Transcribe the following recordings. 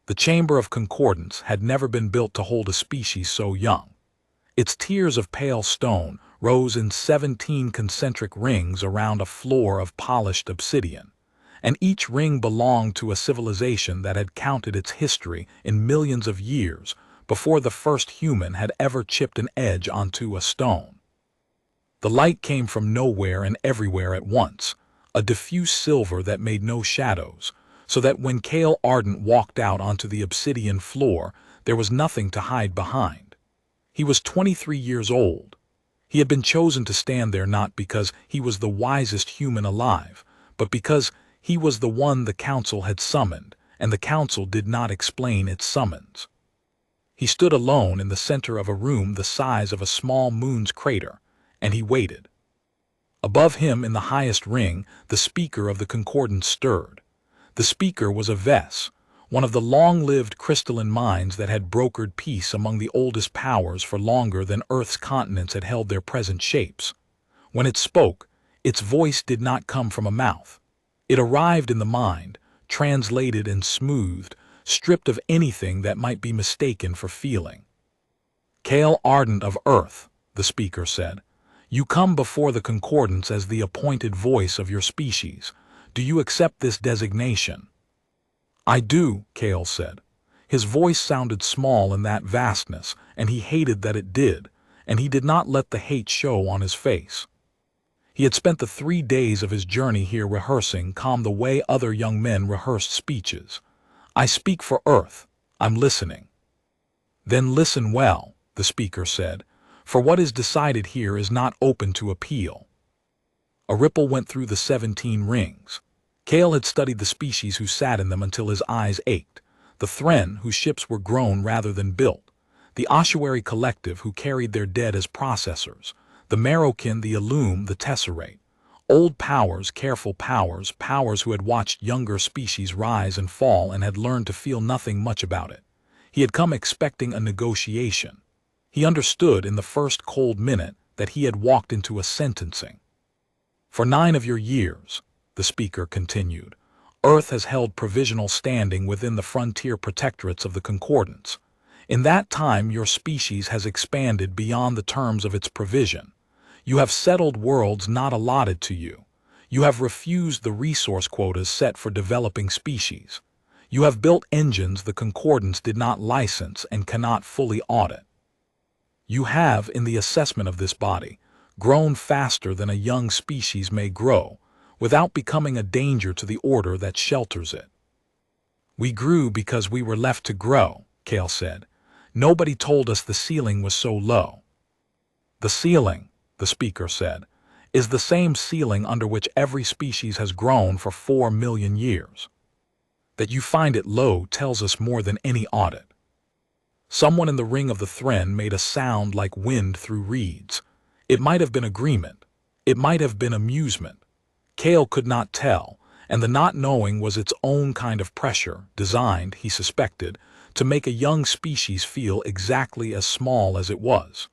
The Chamber of Concordance had never been built to hold a species so young. Its tiers of pale stone rose in 17 concentric rings around a floor of polished obsidian, and each ring belonged to a civilization that had counted its history in millions of years before the first human had ever chipped an edge onto a stone. The light came from nowhere and everywhere at once, a diffuse silver that made no shadows, so that when Kael Ardent walked out onto the obsidian floor, there was nothing to hide behind. He was 23 years old. He had been chosen to stand there not because he was the wisest human alive, but because he was the one the council had summoned, and the council did not explain its summons. He stood alone in the center of a room the size of a small moon's crater, and he waited. Above him in the highest ring, the speaker of the Concordance stirred. The speaker was a Vess, one of the long-lived crystalline minds that had brokered peace among the oldest powers for longer than Earth's continents had held their present shapes. When it spoke, its voice did not come from a mouth. It arrived in the mind, translated and smoothed, stripped of anything that might be mistaken for feeling. Kael Ardent of Earth, the speaker said, you come before the Concordance as the appointed voice of your species. Do you accept this designation? I do, Kael said. His voice sounded small in that vastness, and he hated that it did, and he did not let the hate show on his face. He had spent the 3 days of his journey here rehearsing calm the way other young men rehearsed speeches. I speak for Earth. I'm listening. Then listen well, the speaker said, for what is decided here is not open to appeal. A ripple went through the 17 rings. Kael had studied the species who sat in them until his eyes ached, the Thren whose ships were grown rather than built, the ossuary collective who carried their dead as processors, the Marrowkin, the Illume, the Tesserate. Old powers, careful powers, powers who had watched younger species rise and fall and had learned to feel nothing much about it. He had come expecting a negotiation. He understood in the first cold minute that he had walked into a sentencing. For 9 of your years, the speaker continued, Earth has held provisional standing within the frontier protectorates of the Concordance. In that time, your species has expanded beyond the terms of its provision. You have settled worlds not allotted to you. You have refused the resource quotas set for developing species. You have built engines the Concordance did not license and cannot fully audit. You have, in the assessment of this body, grown faster than a young species may grow, without becoming a danger to the order that shelters it. We grew because we were left to grow, Kael said. Nobody told us the ceiling was so low. The ceiling, the speaker said, is the same ceiling under which every species has grown for 4 million years. That you find it low tells us more than any audit. Someone in the ring of the Thren made a sound like wind through reeds. It might have been agreement. It might have been amusement. Kael could not tell, and the not knowing was its own kind of pressure, designed, he suspected, to make a young species feel exactly as small as it was.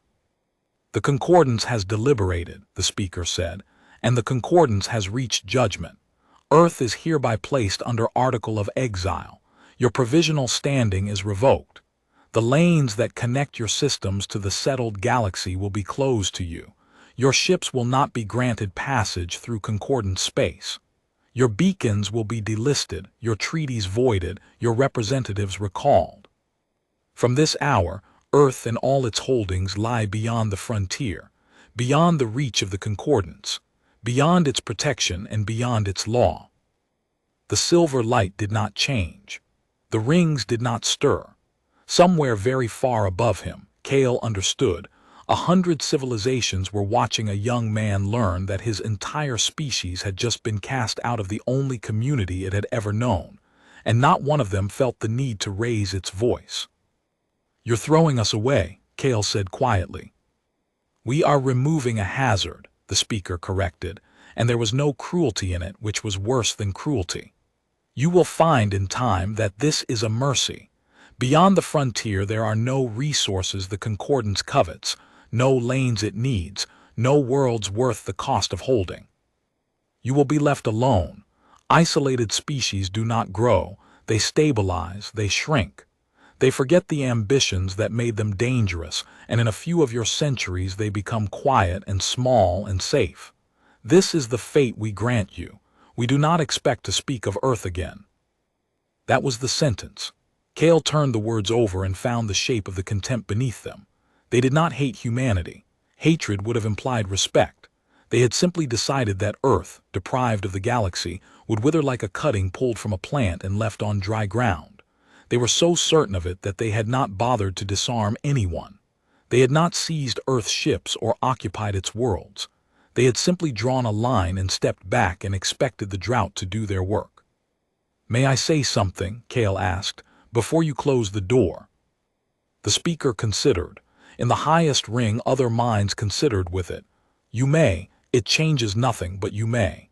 The Concordance has deliberated, the speaker said, and the Concordance has reached judgment. Earth is hereby placed under article of exile. Your provisional standing is revoked. The lanes that connect your systems to the settled galaxy will be closed to you. Your ships will not be granted passage through Concordance space. Your beacons will be delisted, your treaties voided, your representatives recalled. From this hour, Earth and all its holdings lie beyond the frontier, beyond the reach of the Concordance, beyond its protection and beyond its law. The silver light did not change. The rings did not stir. Somewhere very far above him, Kael understood, 100 civilizations were watching a young man learn that his entire species had just been cast out of the only community it had ever known, and not one of them felt the need to raise its voice. You're throwing us away, Kael said quietly. We are removing a hazard, the speaker corrected, and there was no cruelty in it, which was worse than cruelty. You will find in time that this is a mercy. Beyond the frontier there are no resources the Concordance covets, no lanes it needs, no worlds worth the cost of holding. You will be left alone. Isolated species do not grow, They stabilize, they shrink. They forget the ambitions that made them dangerous, and in a few of your centuries they become quiet and small and safe. This is the fate we grant you. We do not expect to speak of Earth again." That was the sentence. Kael turned the words over and found the shape of the contempt beneath them. They did not hate humanity. Hatred would have implied respect. They had simply decided that Earth, deprived of the galaxy, would wither like a cutting pulled from a plant and left on dry ground. They were so certain of it that they had not bothered to disarm anyone. They had not seized Earth's ships or occupied its worlds. They had simply drawn a line and stepped back and expected the drought to do their work. "May I say something?" Kael asked, "before you close the door?" The speaker considered. In the highest ring other minds considered with it. "You may. It changes nothing, but you may."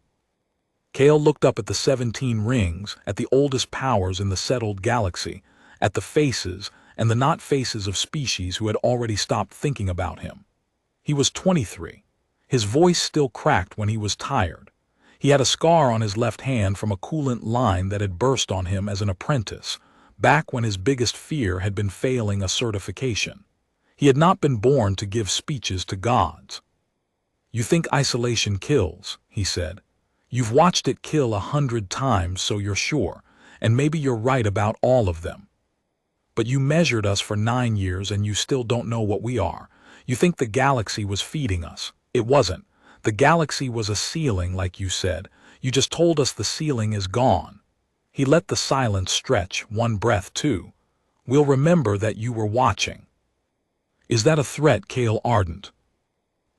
Kael looked up at the 17 rings, at the oldest powers in the settled galaxy, at the faces and the not faces of species who had already stopped thinking about him. He was 23. His voice still cracked when he was tired. He had a scar on his left hand from a coolant line that had burst on him as an apprentice, back when his biggest fear had been failing a certification. He had not been born to give speeches to gods. "You think isolation kills," he said. "You've watched it kill 100 times, so you're sure, and maybe you're right about all of them. But you measured us for 9 years and you still don't know what we are. You think the galaxy was feeding us. It wasn't. The galaxy was a ceiling, like you said. You just told us the ceiling is gone." He let the silence stretch, one breath too. "We'll remember that you were watching." "Is that a threat, Kael Ardent?"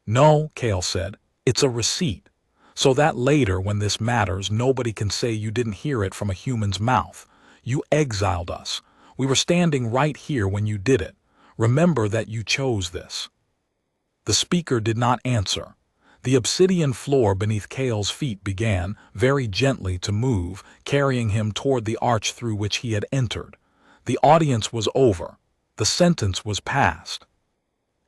"No," Kael said. "It's a receipt. So that later, when this matters, nobody can say you didn't hear it from a human's mouth. You exiled us. We were standing right here when you did it. Remember that you chose this." The speaker did not answer. The obsidian floor beneath Kael's feet began, very gently, to move, carrying him toward the arch through which he had entered. The audience was over. The sentence was passed.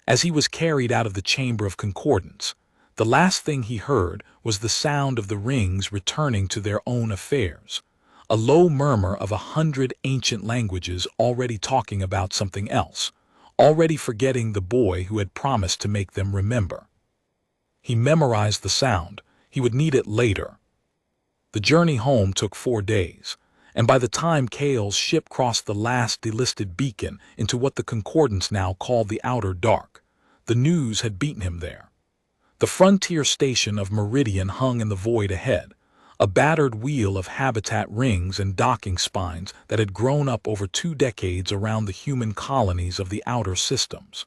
As he was carried out of the chamber of Concordance, the last thing he heard was the sound of the rings returning to their own affairs, a low murmur of 100 ancient languages already talking about something else, already forgetting the boy who had promised to make them remember. He memorized the sound. He would need it later. The journey home took 4 days, and by the time Kael's ship crossed the last delisted beacon into what the Concordance now called the Outer Dark, the news had beaten him there. The frontier station of Meridian hung in the void ahead, a battered wheel of habitat rings and docking spines that had grown up over 2 decades around the human colonies of the outer systems.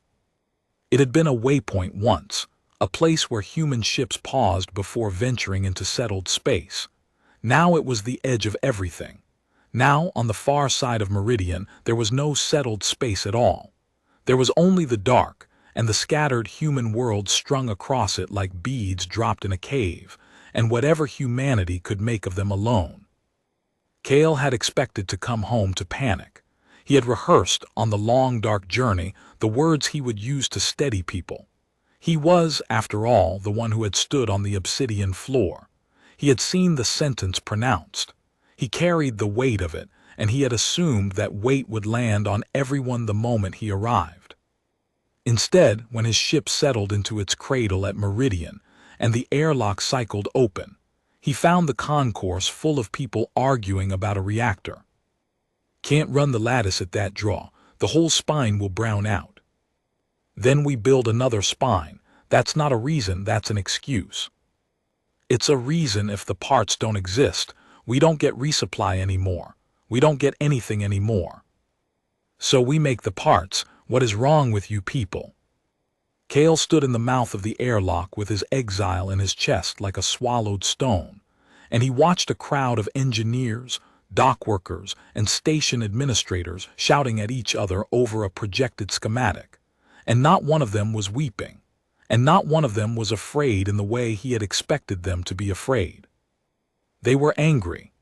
It had been a waypoint once, a place where human ships paused before venturing into settled space. Now it was the edge of everything. Now, on the far side of Meridian, there was no settled space at all. There was only the dark, and the scattered human world strung across it like beads dropped in a cave, and whatever humanity could make of them alone. Kael had expected to come home to panic. He had rehearsed, on the long dark journey, the words he would use to steady people. He was, after all, the one who had stood on the obsidian floor. He had seen the sentence pronounced. He carried the weight of it, and he had assumed that weight would land on everyone the moment he arrived. Instead, when his ship settled into its cradle at Meridian, and the airlock cycled open, he found the concourse full of people arguing about a reactor. "Can't run the lattice at that draw. The whole spine will brown out." "Then we build another spine. That's not a reason, that's an excuse." "It's a reason if the parts don't exist. We don't get resupply anymore. We don't get anything anymore. So we make the parts. What is wrong with you people?" Kael stood in the mouth of the airlock with his exile in his chest like a swallowed stone, and he watched a crowd of engineers, dock workers, and station administrators shouting at each other over a projected schematic. And not one of them was weeping, and not one of them was afraid in the way he had expected them to be afraid. They were angry.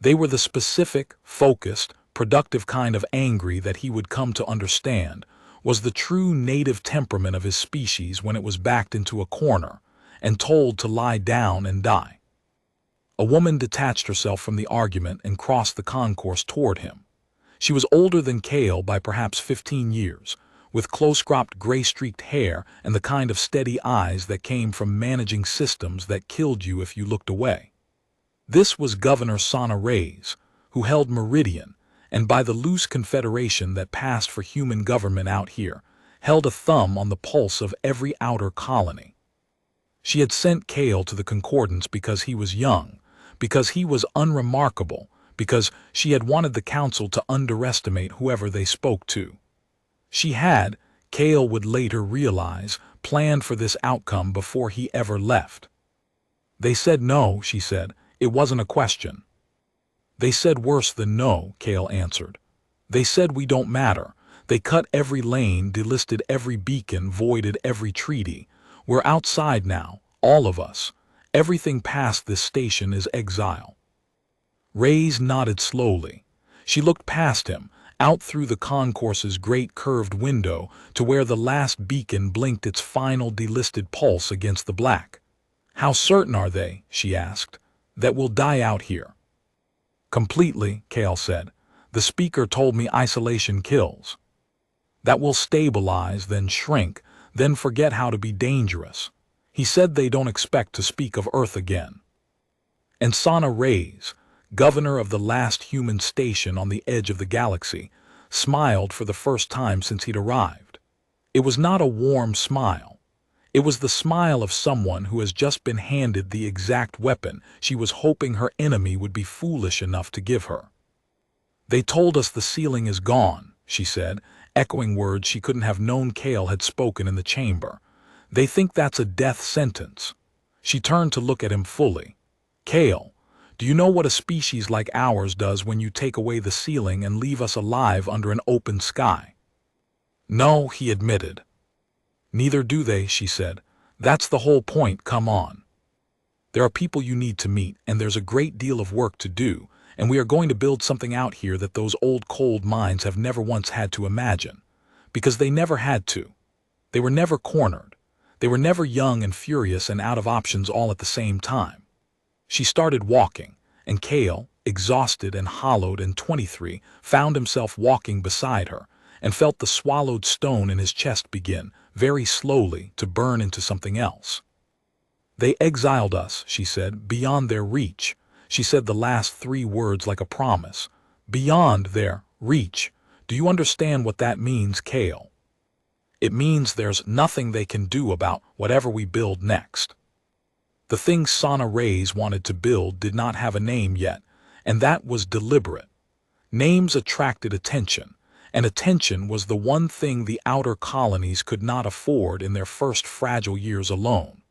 They were the specific, focused, productive kind of angry that he would come to understand was the true native temperament of his species when it was backed into a corner and told to lie down and die. A woman detached herself from the argument and crossed the concourse toward him. She was older than Kael by perhaps 15 years, with close-cropped gray-streaked hair and the kind of steady eyes that came from managing systems that killed you if you looked away. This was Governor Sana Reyes, who held Meridian, and by the loose confederation that passed for human government out here, held a thumb on the pulse of every outer colony. She had sent Kael to the Concordance because he was young, because he was unremarkable, because she had wanted the Council to underestimate whoever they spoke to. She had, Kael would later realize, planned for this outcome before he ever left. They said no, she said. It wasn't a question. They said worse than no, Kael answered. They said we don't matter. They cut every lane, delisted every beacon, voided every treaty. We're outside now, all of us. Everything past this station is exile. Reyes nodded slowly. She looked past him, out through the concourse's great curved window to where the last beacon blinked its final delisted pulse against the black. How certain are they, she asked, that we'll die out here? Completely, Kael said. The speaker told me isolation kills. That will stabilize, then shrink, then forget how to be dangerous. He said they don't expect to speak of Earth again. And Sana Reyes, governor of the last human station on the edge of the galaxy, smiled for the first time since he'd arrived. It was not a warm smile. It was the smile of someone who has just been handed the exact weapon she was hoping her enemy would be foolish enough to give her. They told us the ceiling is gone, she said, echoing words she couldn't have known Kael had spoken in the chamber. They think that's a death sentence. She turned to look at him fully. Kael, do you know what a species like ours does when you take away the ceiling and leave us alive under an open sky? No, he admitted. Neither do they, she said. That's the whole point, come on. There are people you need to meet, and there's a great deal of work to do, and we are going to build something out here that those old cold minds have never once had to imagine. Because they never had to. They were never cornered. They were never young and furious and out of options all at the same time. She started walking, and Kael, exhausted and hollowed and 23, found himself walking beside her, and felt the swallowed stone in his chest begin, very slowly, to burn into something else. They exiled us, she said, beyond their reach. She said the last 3 words like a promise. Beyond their reach. Do you understand what that means, Kael? It means there's nothing they can do about whatever we build next. The thing Sana Reyes wanted to build did not have a name yet, and that was deliberate. Names attracted attention, and attention was the one thing the outer colonies could not afford in their first fragile years alone.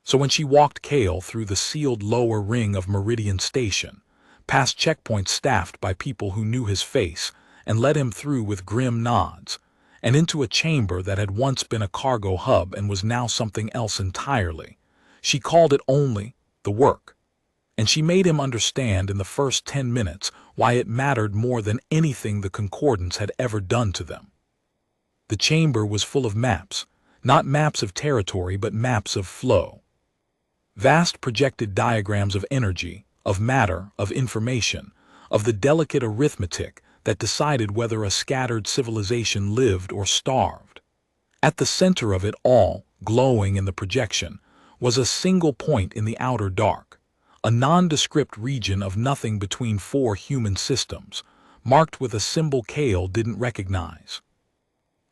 So when she walked Kael through the sealed lower ring of Meridian Station, past checkpoints staffed by people who knew his face and led him through with grim nods, and into a chamber that had once been a cargo hub and was now something else entirely, she called it only the work. And she made him understand in the first 10 minutes why it mattered more than anything the Concordance had ever done to them. The chamber was full of maps, not maps of territory but maps of flow. Vast projected diagrams of energy, of matter, of information, of the delicate arithmetic that decided whether a scattered civilization lived or starved. At the center of it all, glowing in the projection, was a single point in the outer dark, a nondescript region of nothing between 4 human systems, marked with a symbol Kael didn't recognize.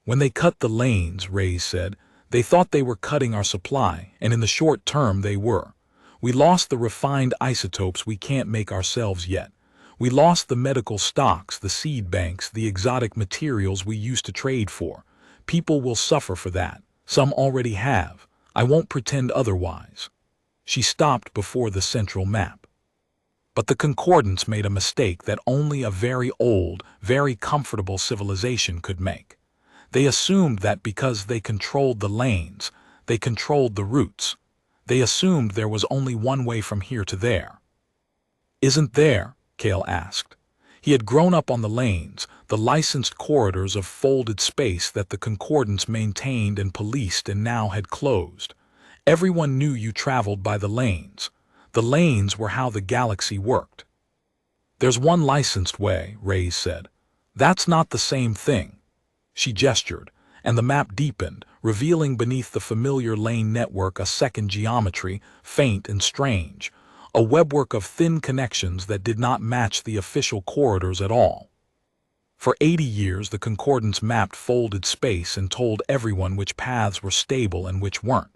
When they cut the lanes, Reyes said, they thought they were cutting our supply, and in the short term they were. We lost the refined isotopes we can't make ourselves yet. We lost the medical stocks, the seed banks, the exotic materials we used to trade for. People will suffer for that. Some already have. I won't pretend otherwise. She stopped before the central map. But the Concordance made a mistake that only a very old, very comfortable civilization could make. They assumed that because they controlled the lanes, they controlled the routes. They assumed there was only one way from here to there. Isn't there? Kael asked. He had grown up on the lanes, the licensed corridors of folded space that the Concordance maintained and policed and now had closed. Everyone knew you traveled by the lanes. The lanes were how the galaxy worked. "There's one licensed way," Reyes said. "That's not the same thing." She gestured, and the map deepened, revealing beneath the familiar lane network a second geometry, faint and strange, a webwork of thin connections that did not match the official corridors at all. For 80 years, the Concordance mapped folded space and told everyone which paths were stable and which weren't.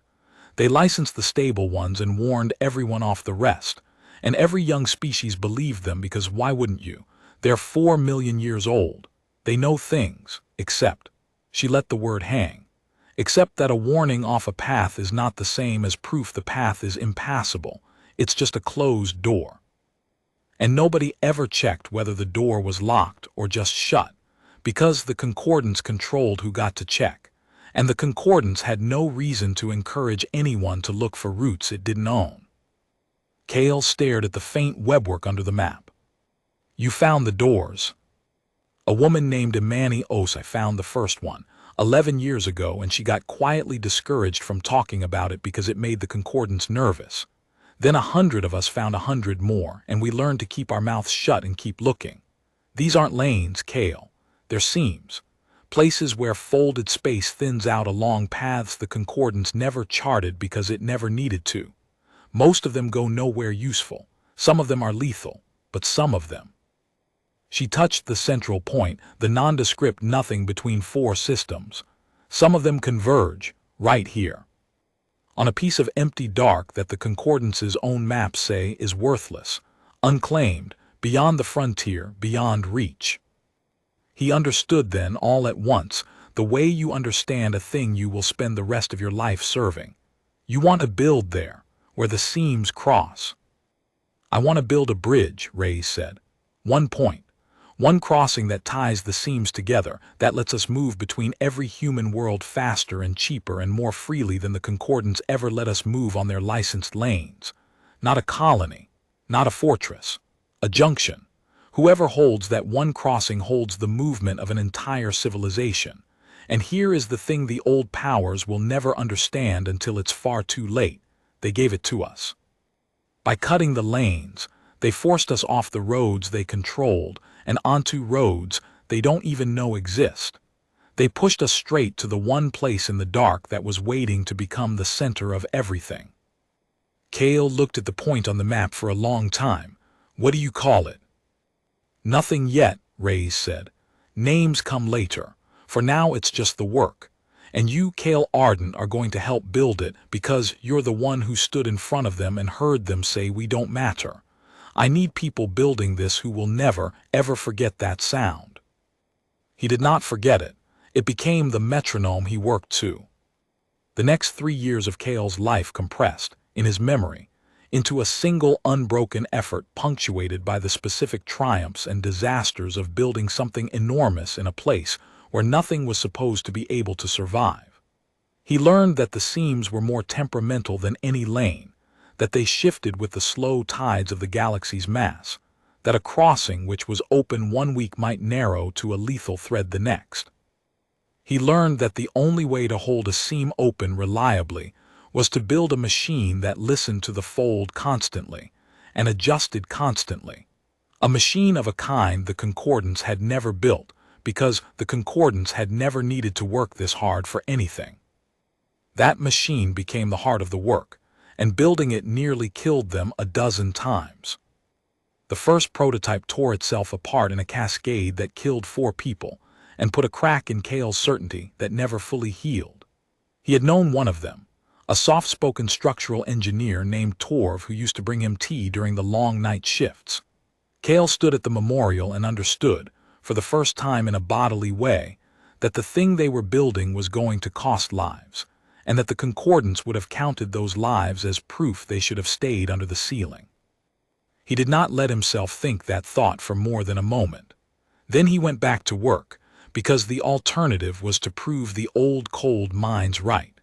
They licensed the stable ones and warned everyone off the rest. And every young species believed them because why wouldn't you? They're 4 million years old. They know things, except, she let the word hang, except that a warning off a path is not the same as proof the path is impassable. It's just a closed door. And nobody ever checked whether the door was locked or just shut, because the Concordance controlled who got to check, and the Concordance had no reason to encourage anyone to look for routes it didn't own. Kael stared at the faint webwork under the map. "You found the doors." "A woman named Imani Osai found the first one 11 years ago, and she got quietly discouraged from talking about it because it made the Concordance nervous. Then 100 of us found 100 more, and we learned to keep our mouths shut and keep looking. These aren't lanes, Kael. They're seams. Places where folded space thins out along paths the Concordance never charted because it never needed to. Most of them go nowhere useful. Some of them are lethal, but some of them." She touched the central point, the nondescript nothing between 4 systems. "Some of them converge, right here. On a piece of empty dark that the Concordance's own maps say is worthless, unclaimed, beyond the frontier, beyond reach." He understood then, all at once, the way you understand a thing you will spend the rest of your life serving. You want to build there, where the seams cross. "I want to build a bridge," Reyes said. "One point. One crossing that ties the seams together, that lets us move between every human world faster and cheaper and more freely than the Concordance ever let us move on their licensed lanes. Not a colony, not a fortress, a junction. Whoever holds that one crossing holds the movement of an entire civilization. And here is the thing the old powers will never understand until it's far too late. They gave it to us. By cutting the lanes, they forced us off the roads they controlled and onto roads they don't even know exist. They pushed us straight to the one place in the dark that was waiting to become the center of everything." Kael looked at the point on the map for a long time. "What do you call it?" "Nothing yet," Reyes said. "Names come later. For now it's just the work. And you, Kael Ardent, are going to help build it because you're the one who stood in front of them and heard them say we don't matter. I need people building this who will never, ever forget that sound." He did not forget it. It became the metronome he worked to. The next 3 years of Kael's life compressed, in his memory, into a single unbroken effort punctuated by the specific triumphs and disasters of building something enormous in a place where nothing was supposed to be able to survive. He learned that the seams were more temperamental than any lane, that they shifted with the slow tides of the galaxy's mass, that a crossing which was open 1 week might narrow to a lethal thread the next. He learned that the only way to hold a seam open reliably was to build a machine that listened to the fold constantly and adjusted constantly. A machine of a kind the Concordance had never built, because the Concordance had never needed to work this hard for anything. That machine became the heart of the work, and building it nearly killed them a dozen times. The first prototype tore itself apart in a cascade that killed 4 people and put a crack in Kael's certainty that never fully healed. He had known one of them, a soft-spoken structural engineer named Torv who used to bring him tea during the long night shifts. Kael stood at the memorial and understood, for the first time in a bodily way, that the thing they were building was going to cost lives, and that the Concordance would have counted those lives as proof they should have stayed under the ceiling. He did not let himself think that thought for more than a moment. Then he went back to work, because the alternative was to prove the old cold minds right.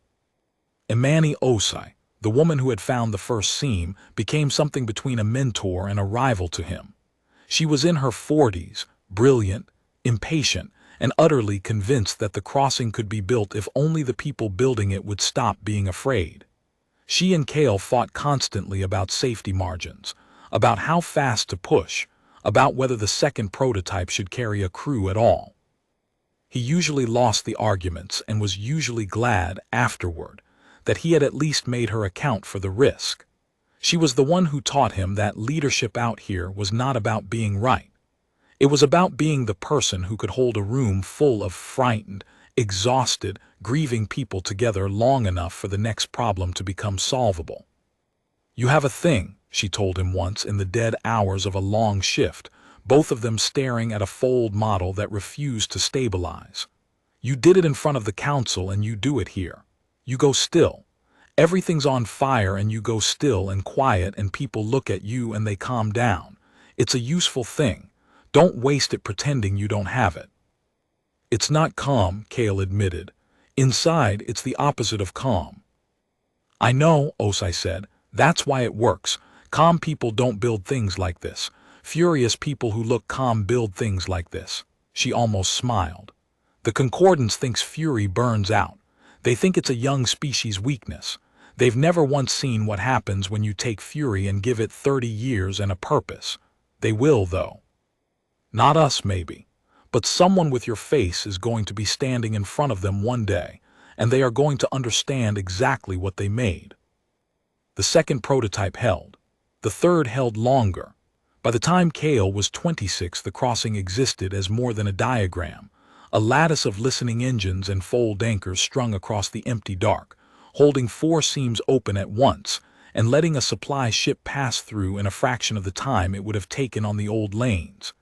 Imani Osai, the woman who had found the first seam, became something between a mentor and a rival to him. She was in her 40s, brilliant, impatient, and utterly convinced that the crossing could be built if only the people building it would stop being afraid. She and Kael fought constantly about safety margins, about how fast to push, about whether the second prototype should carry a crew at all. He usually lost the arguments and was usually glad afterward that he had at least made her account for the risk. She was the one who taught him that leadership out here was not about being right. It was about being the person who could hold a room full of frightened, exhausted, grieving people together long enough for the next problem to become solvable. "You have a thing," she told him once in the dead hours of a long shift, both of them staring at a fold model that refused to stabilize. "You did it in front of the council and you do it here. You go still. Everything's on fire and you go still and quiet and people look at you and they calm down. It's a useful thing. Don't waste it pretending you don't have it." "It's not calm," Kael admitted. "Inside, it's the opposite of calm." "I know," Osai said. "That's why it works. Calm people don't build things like this. Furious people who look calm build things like this." She almost smiled. "The Concordance thinks fury burns out. They think it's a young species weakness. They've never once seen what happens when you take fury and give it 30 years and a purpose. They will, though. Not us, maybe. But someone with your face is going to be standing in front of them one day, and they are going to understand exactly what they made." The second prototype held. The third held longer. By the time Kael was 26, the crossing existed as more than a diagram, a lattice of listening engines and fold anchors strung across the empty dark, holding 4 seams open at once, and letting a supply ship pass through in a fraction of the time it would have taken on the old lanes.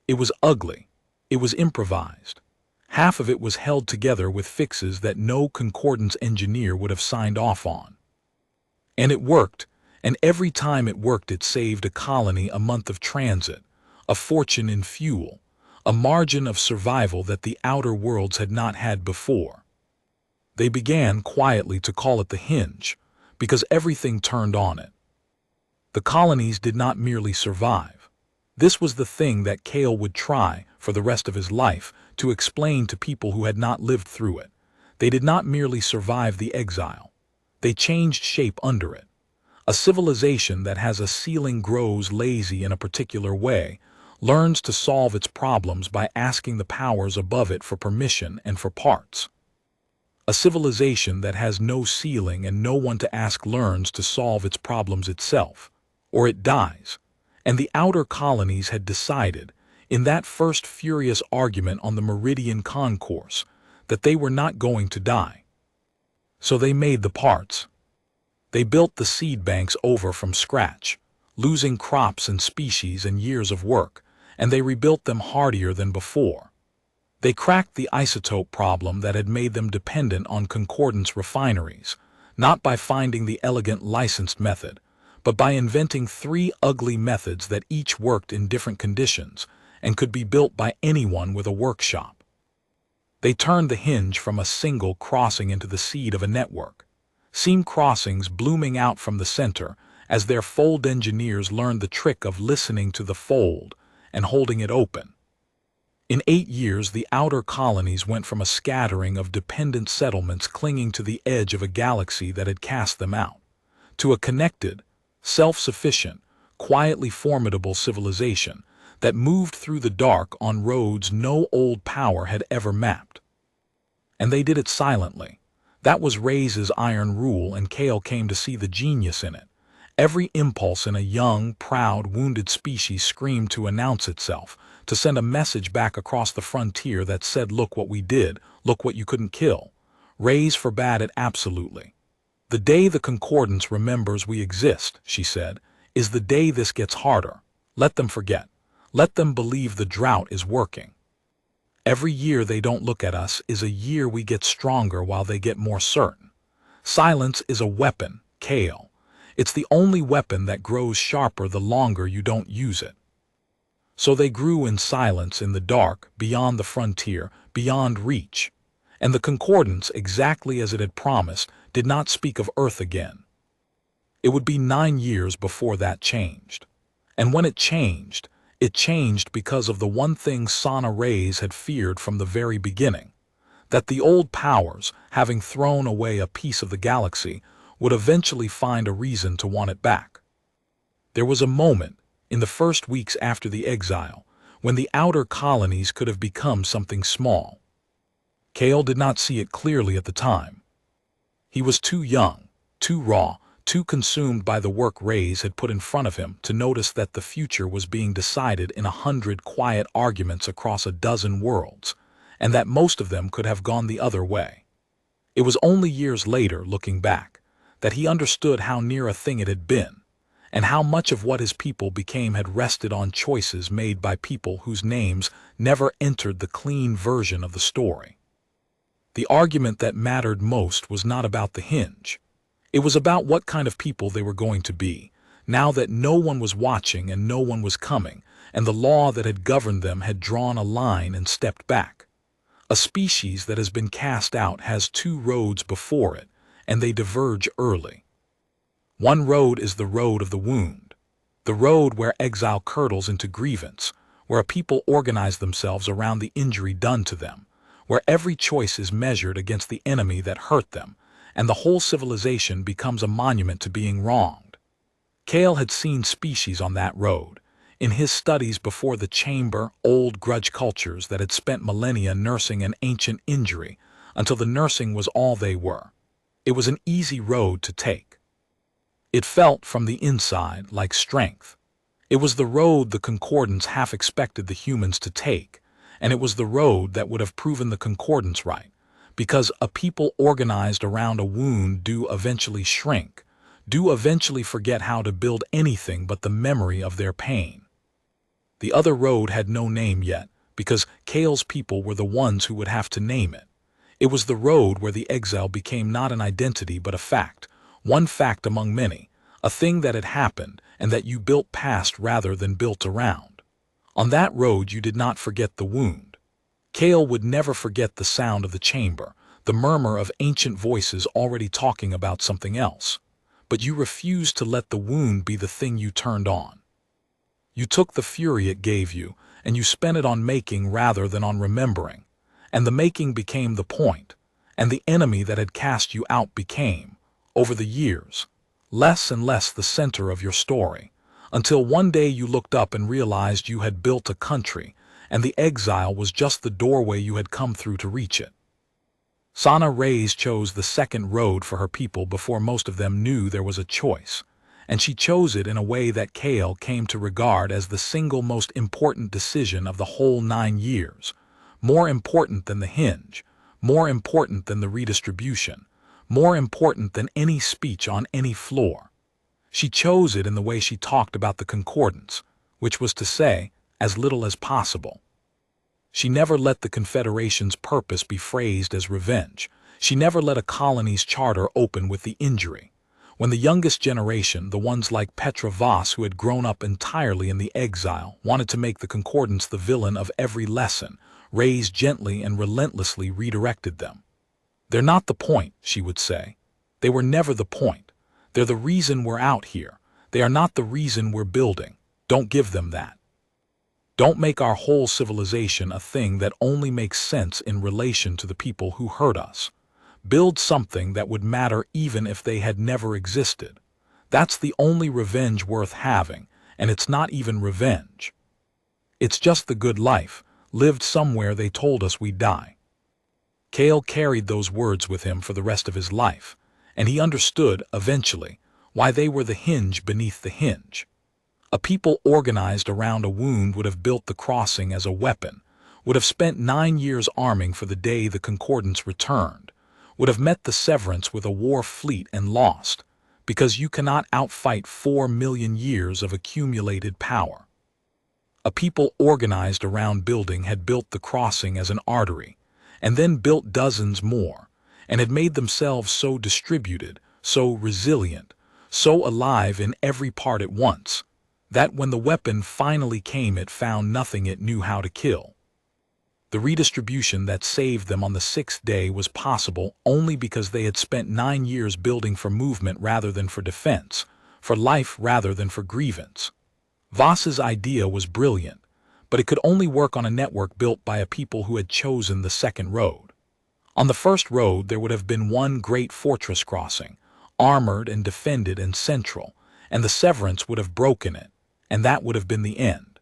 It was ugly. It was improvised. Half of it was held together with fixes that no Concordance engineer would have signed off on. And it worked, and every time it worked it saved a colony a month of transit, a fortune in fuel, a margin of survival that the outer worlds had not had before. They began quietly to call it the hinge, because everything turned on it. The colonies did not merely survive. This was the thing that Kael would try, for the rest of his life, to explain to people who had not lived through it. They did not merely survive the exile. They changed shape under it. A civilization that has a ceiling grows lazy in a particular way, learns to solve its problems by asking the powers above it for permission and for parts. A civilization that has no ceiling and no one to ask learns to solve its problems itself, or it dies. And the outer colonies had decided, in that first furious argument on the Meridian Concourse, that they were not going to die. So they made the parts. They built the seed banks over from scratch, losing crops and species and years of work, and they rebuilt them hardier than before. They cracked the isotope problem that had made them dependent on Concordance refineries, not by finding the elegant licensed method, but by inventing 3 ugly methods that each worked in different conditions and could be built by anyone with a workshop. They turned the hinge from a single crossing into the seed of a network, seam crossings blooming out from the center as their fold engineers learned the trick of listening to the fold and holding it open. In 8 years, the outer colonies went from a scattering of dependent settlements clinging to the edge of a galaxy that had cast them out, to a connected, self-sufficient, quietly formidable civilization that moved through the dark on roads no old power had ever mapped. And they did it silently. That was Reyes' iron rule, and Kael came to see the genius in it. Every impulse in a young, proud, wounded species screamed to announce itself, to send a message back across the frontier that said, "Look what we did, look what you couldn't kill." Reyes forbade it absolutely. "The day the Concordance remembers we exist," she said, "is the day this gets harder. Let them forget. Let them believe the drought is working. Every year they don't look at us is a year we get stronger while they get more certain. Silence is a weapon, Kael. It's the only weapon that grows sharper the longer you don't use it." So they grew in silence in the dark, beyond the frontier, beyond reach. And the Concordance, exactly as it had promised, did not speak of Earth again. It would be 9 years before that changed. And when it changed because of the one thing Sana Reyes had feared from the very beginning, that the old powers, having thrown away a piece of the galaxy, would eventually find a reason to want it back. There was a moment, in the first weeks after the exile, when the outer colonies could have become something small. Kael did not see it clearly at the time. He was too young, too raw, too consumed by the work Rays had put in front of him to notice that the future was being decided in 100 quiet arguments across a dozen worlds, and that most of them could have gone the other way. It was only years later, looking back, that he understood how near a thing it had been, and how much of what his people became had rested on choices made by people whose names never entered the clean version of the story. The argument that mattered most was not about the hinge. It was about what kind of people they were going to be, now that no one was watching and no one was coming, and the law that had governed them had drawn a line and stepped back. A species that has been cast out has two roads before it, and they diverge early. One road is the road of the wound, the road where exile curdles into grievance, where a people organize themselves around the injury done to them, where every choice is measured against the enemy that hurt them, and the whole civilization becomes a monument to being wronged. Kael had seen species on that road, in his studies before the chamber, old grudge cultures that had spent millennia nursing an ancient injury until the nursing was all they were. It was an easy road to take. It felt from the inside like strength. It was the road the Concordance half expected the humans to take, and it was the road that would have proven the Concordance right, because a people organized around a wound do eventually shrink, do eventually forget how to build anything but the memory of their pain. The other road had no name yet, because Kael's people were the ones who would have to name it. It was the road where the exile became not an identity but a fact, one fact among many, a thing that had happened and that you built past rather than built around. On that road you did not forget the wound. Kael would never forget the sound of the chamber, the murmur of ancient voices already talking about something else. But you refused to let the wound be the thing you turned on. You took the fury it gave you, and you spent it on making rather than on remembering. And the making became the point, and the enemy that had cast you out became, over the years, less and less the center of your story, until one day you looked up and realized you had built a country, and the exile was just the doorway you had come through to reach it. Sana Reyes chose the second road for her people before most of them knew there was a choice, and she chose it in a way that Kael came to regard as the single most important decision of the whole 9 years, more important than the hinge, more important than the redistribution, more important than any speech on any floor. She chose it in the way she talked about the Concordance, which was to say, as little as possible. She never let the Confederation's purpose be phrased as revenge. She never let a colony's charter open with the injury. When the youngest generation, the ones like Petra Voss who had grown up entirely in the exile, wanted to make the Concordance the villain of every lesson, Reyes gently and relentlessly redirected them. "They're not the point," she would say. "They were never the point. They're the reason we're out here. They are not the reason we're building. Don't give them that. Don't make our whole civilization a thing that only makes sense in relation to the people who hurt us. Build something that would matter even if they had never existed. That's the only revenge worth having, and it's not even revenge. It's just the good life, lived somewhere they told us we'd die." Kael carried those words with him for the rest of his life, and he understood, eventually, why they were the hinge beneath the hinge. A people organized around a wound would have built the crossing as a weapon, would have spent 9 years arming for the day the Concordance returned, would have met the severance with a war fleet and lost, because you cannot outfight 4 million years of accumulated power. A people organized around building had built the crossing as an artery, and then built dozens more, and had made themselves so distributed, so resilient, so alive in every part at once, that when the weapon finally came it found nothing it knew how to kill. The redistribution that saved them on the 6th day was possible only because they had spent 9 years building for movement rather than for defense, for life rather than for grievance. Voss's idea was brilliant, but it could only work on a network built by a people who had chosen the second road. On the first road there would have been one great fortress crossing, armored and defended and central, and the severance would have broken it, and that would have been the end.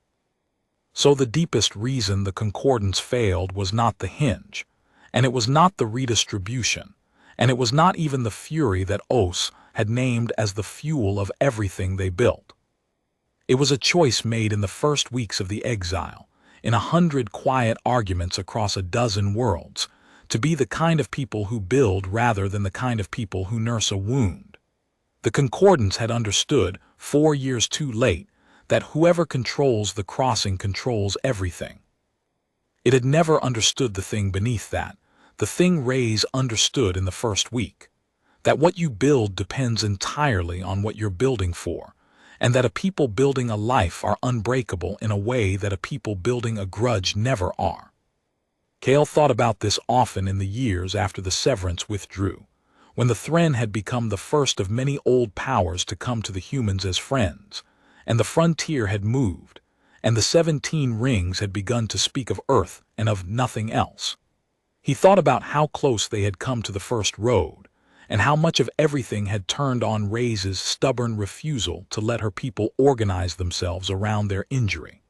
So the deepest reason the Concordance failed was not the hinge, and it was not the redistribution, and it was not even the fury that Os had named as the fuel of everything they built. It was a choice made in the first weeks of the exile, in 100 quiet arguments across a dozen worlds, to be the kind of people who build rather than the kind of people who nurse a wound. The Concordance had understood, 4 years too late, that whoever controls the crossing controls everything. It had never understood the thing beneath that, the thing Reyes understood in the first week, that what you build depends entirely on what you're building for, and that a people building a life are unbreakable in a way that a people building a grudge never are. Kael thought about this often in the years after the severance withdrew, when the Thren had become the first of many old powers to come to the humans as friends, and the frontier had moved, and the 17 rings had begun to speak of Earth and of nothing else. He thought about how close they had come to the first road, and how much of everything had turned on Reyes' stubborn refusal to let her people organize themselves around their injury.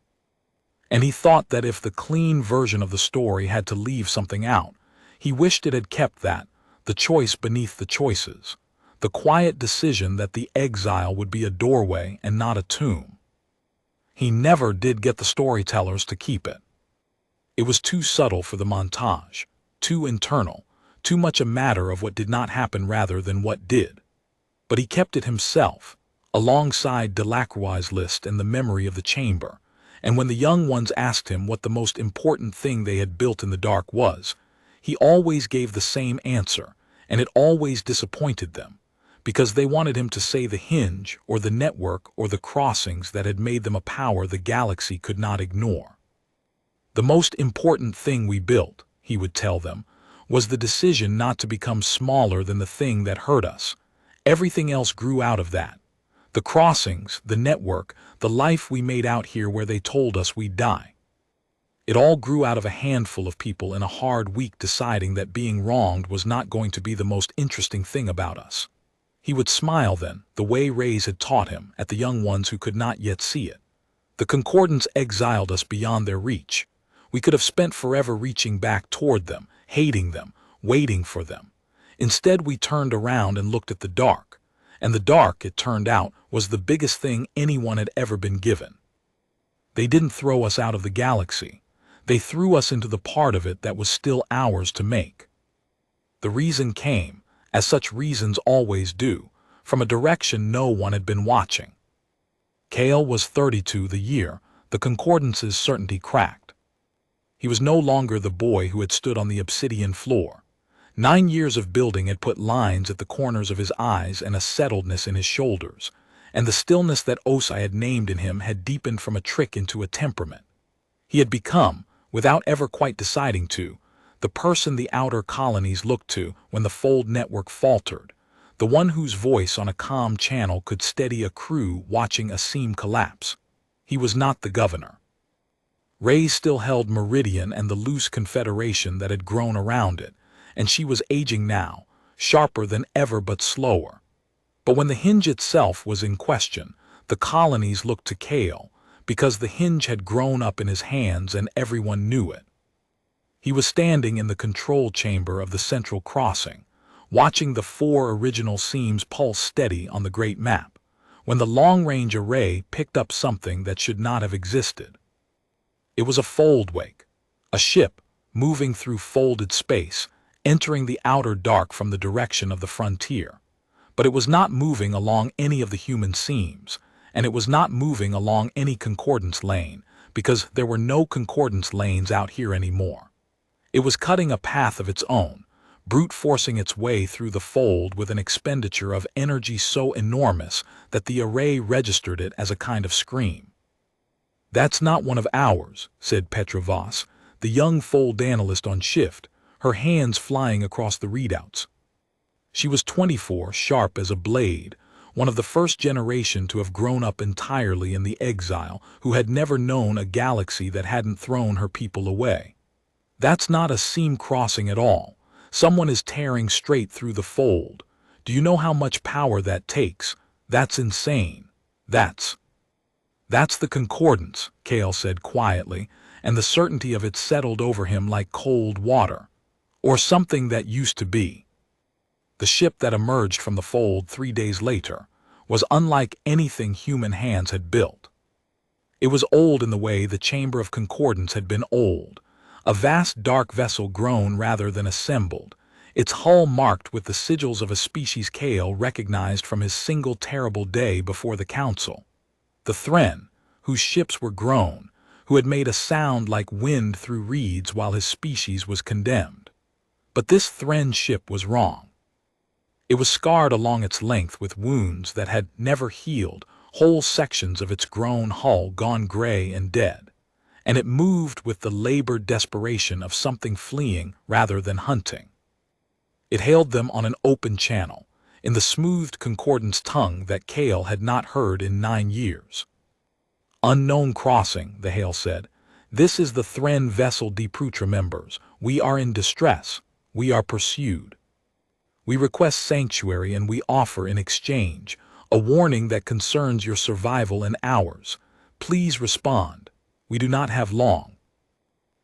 And he thought that if the clean version of the story had to leave something out, he wished it had kept that, the choice beneath the choices, the quiet decision that the exile would be a doorway and not a tomb. He never did get the storytellers to keep it. It was too subtle for the montage, too internal, too much a matter of what did not happen rather than what did. But he kept it himself, alongside Delacroix's list and the memory of the chamber, and when the young ones asked him what the most important thing they had built in the dark was, he always gave the same answer, and it always disappointed them, because they wanted him to say the hinge or the network or the crossings that had made them a power the galaxy could not ignore. The most important thing we built, he would tell them, was the decision not to become smaller than the thing that hurt us. Everything else grew out of that. The crossings, the network, the life we made out here where they told us we'd die. It all grew out of a handful of people in a hard week deciding that being wronged was not going to be the most interesting thing about us. He would smile then, the way Reyes had taught him, at the young ones who could not yet see it. The Concordance exiled us beyond their reach. We could have spent forever reaching back toward them, hating them, waiting for them. Instead, we turned around and looked at the dark. And the dark, it turned out, was the biggest thing anyone had ever been given. They didn't throw us out of the galaxy. They threw us into the part of it that was still ours to make. The reason came, as such reasons always do, from a direction no one had been watching. Kael was 32 the year the Concordance's certainty cracked. He was no longer the boy who had stood on the obsidian floor. 9 years of building had put lines at the corners of his eyes and a settledness in his shoulders, and the stillness that Osai had named in him had deepened from a trick into a temperament. He had become, without ever quite deciding to, the person the outer colonies looked to when the fold network faltered, the one whose voice on a calm channel could steady a crew watching a seam collapse. He was not the governor. Reyes still held Meridian and the loose confederation that had grown around it, and she was aging now, sharper than ever but slower. But when the hinge itself was in question, the colonies looked to Kael, because the hinge had grown up in his hands and everyone knew it. He was standing in the control chamber of the central crossing, watching the 4 original seams pulse steady on the great map, when the long-range array picked up something that should not have existed. It was a fold wake, a ship moving through folded space, entering the outer dark from the direction of the frontier. But it was not moving along any of the human seams, and it was not moving along any concordance lane, because there were no concordance lanes out here anymore. It was cutting a path of its own, brute forcing its way through the fold with an expenditure of energy so enormous that the array registered it as a kind of scream. "That's not one of ours," said Petra Voss, the young fold analyst on shift, her hands flying across the readouts. She was 24, sharp as a blade, one of the first generation to have grown up entirely in the exile, who had never known a galaxy that hadn't thrown her people away. "That's not a seam crossing at all. Someone is tearing straight through the fold. Do you know how much power that takes? That's insane. That's the Concordance, Kael said quietly, and the certainty of it settled over him like cold water. Or something that used to be. The ship that emerged from the fold 3 days later was unlike anything human hands had built. It was old in the way the Chamber of Concordance had been old, a vast dark vessel grown rather than assembled, its hull marked with the sigils of a species Kael recognized from his single terrible day before the Council. The Thren, whose ships were grown, who had made a sound like wind through reeds while his species was condemned. But this Thren ship was wrong. It was scarred along its length with wounds that had never healed, whole sections of its grown hull gone gray and dead, and it moved with the labored desperation of something fleeing rather than hunting. It hailed them on an open channel, in the smoothed Concordance tongue that Kael had not heard in 9 years. "Unknown crossing," the hail said. "This is the Thren vessel Deprutra members. We are in distress. We are pursued. We request sanctuary and we offer in exchange a warning that concerns your survival and ours. Please respond. We do not have long."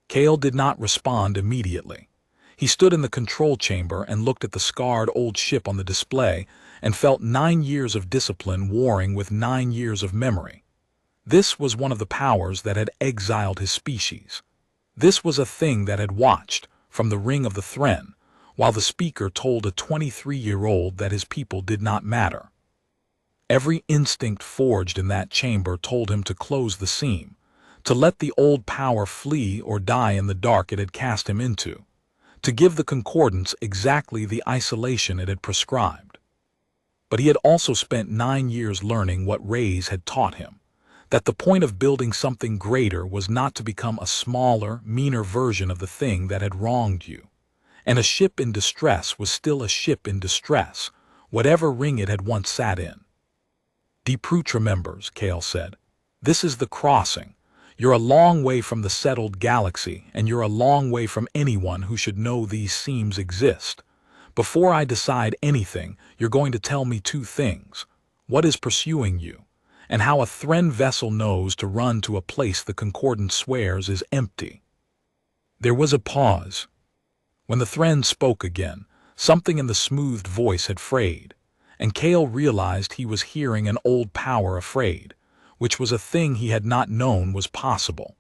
Kael did not respond immediately. He stood in the control chamber and looked at the scarred old ship on the display and felt 9 years of discipline warring with 9 years of memory. This was one of the powers that had exiled his species. This was a thing that had watched, from the ring of the Thren, while the speaker told a 23-year-old that his people did not matter. Every instinct forged in that chamber told him to close the seam, to let the old power flee or die in the dark it had cast him into, to give the Concordance exactly the isolation it had prescribed. But he had also spent 9 years learning what Rays had taught him, that the point of building something greater was not to become a smaller, meaner version of the thing that had wronged you. And a ship in distress was still a ship in distress, whatever ring it had once sat in. "Deprutra members," Kael said, "this is the crossing. You're a long way from the settled galaxy, and you're a long way from anyone who should know these seams exist. Before I decide anything, you're going to tell me 2 things. What is pursuing you, and how a Thren vessel knows to run to a place the Concordance swears is empty." There was a pause. When the Thren spoke again, something in the smoothed voice had frayed, and Kael realized he was hearing an old power afraid, which was a thing he had not known was possible.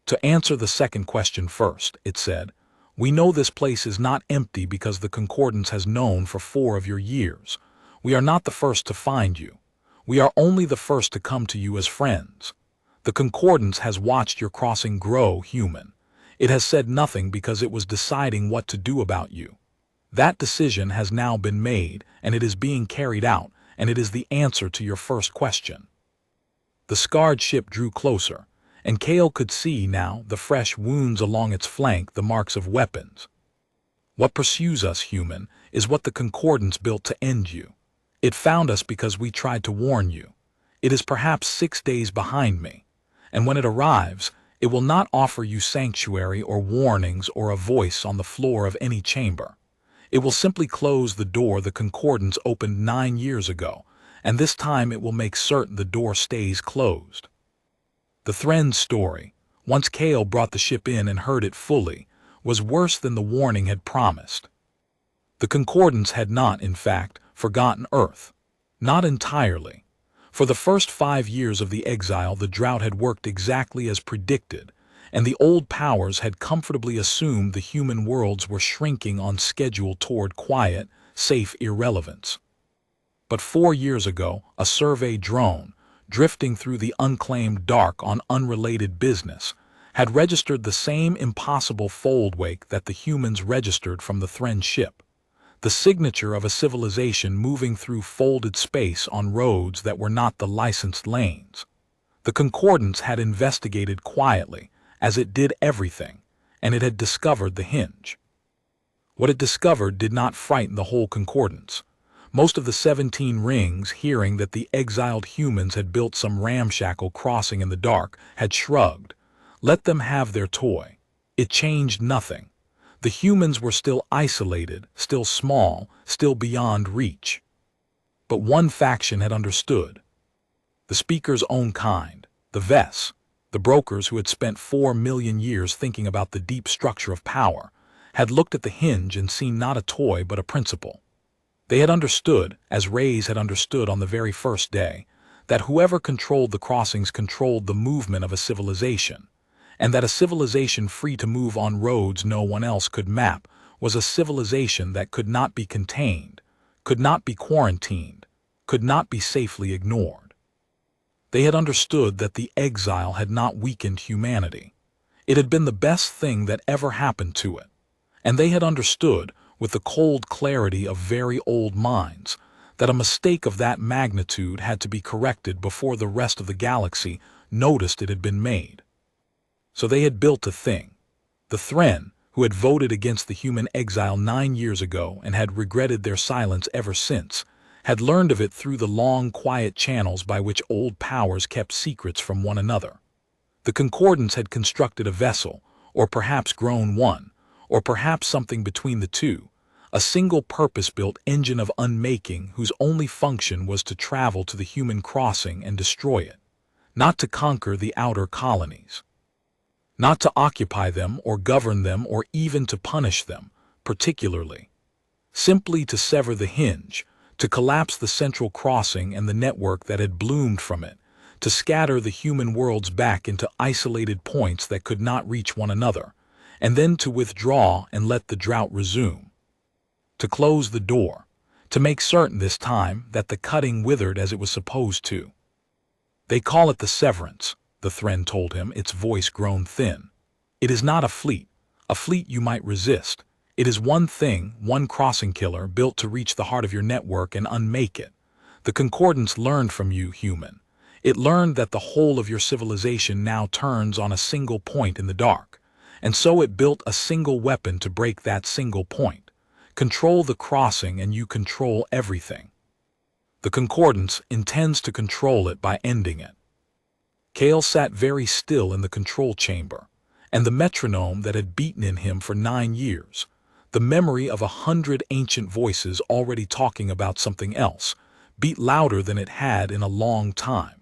"To answer the second question first," it said, "we know this place is not empty because the Concordance has known for 4 of your years. We are not the first to find you. We are only the first to come to you as friends. The Concordance has watched your crossing grow, human. It has said nothing because it was deciding what to do about you. That decision has now been made, and it is being carried out, and it is the answer to your first question." The scarred ship drew closer, and Kael could see now the fresh wounds along its flank, the marks of weapons. "What pursues us, human, is what the Concordance built to end you. It found us because we tried to warn you. It is perhaps 6 days behind me, and when it arrives, it will not offer you sanctuary or warnings or a voice on the floor of any chamber. It will simply close the door the Concordance opened 9 years ago, and this time it will make certain the door stays closed." The Thren's story, once Kael brought the ship in and heard it fully, was worse than the warning had promised. The Concordance had not, in fact, forgotten Earth. Not entirely. For the first 5 years of the exile, the drought had worked exactly as predicted, and the old powers had comfortably assumed the human worlds were shrinking on schedule toward quiet, safe irrelevance. But 4 years ago, a survey drone, drifting through the unclaimed dark on unrelated business, had registered the same impossible fold wake that the humans registered from the Thren ship, the signature of a civilization moving through folded space on roads that were not the licensed lanes. The Concordance had investigated quietly, as it did everything, and it had discovered the hinge. What it discovered did not frighten the whole Concordance. Most of the 17 rings, hearing that the exiled humans had built some ramshackle crossing in the dark, had shrugged. Let them have their toy. It changed nothing. The humans were still isolated, still small, still beyond reach. But one faction had understood. The speaker's own kind, the Vess, the brokers who had spent 4 million years thinking about the deep structure of power, had looked at the hinge and seen not a toy but a principle. They had understood, as Rays had understood on the very first day, that whoever controlled the crossings controlled the movement of a civilization, and that a civilization free to move on roads no one else could map was a civilization that could not be contained, could not be quarantined, could not be safely ignored. They had understood that the exile had not weakened humanity. It had been the best thing that ever happened to it. And they had understood, with the cold clarity of very old minds, that a mistake of that magnitude had to be corrected before the rest of the galaxy noticed it had been made. So they had built a thing. The Thren, who had voted against the human exile 9 years ago and had regretted their silence ever since, had learned of it through the long, quiet channels by which old powers kept secrets from one another. The Concordance had constructed a vessel, or perhaps grown one, or perhaps something between the two, a single purpose-built engine of unmaking whose only function was to travel to the human crossing and destroy it, not to conquer the outer colonies, not to occupy them or govern them or even to punish them, particularly, simply to sever the hinge, to collapse the central crossing and the network that had bloomed from it, to scatter the human worlds back into isolated points that could not reach one another, and then to withdraw and let the drought resume. To close the door, to make certain this time that the cutting withered as it was supposed to. They call it the severance, the Thren told him, its voice grown thin. It is not a fleet you might resist. It is one thing, one crossing killer built to reach the heart of your network and unmake it. The Concordance learned from you, human. It learned that the whole of your civilization now turns on a single point in the dark, and so it built a single weapon to break that single point. Control the crossing and you control everything. The Concordance intends to control it by ending it. Kael sat very still in the control chamber, and the metronome that had beaten in him for 9 years, the memory of 100 ancient voices already talking about something else, beat louder than it had in a long time.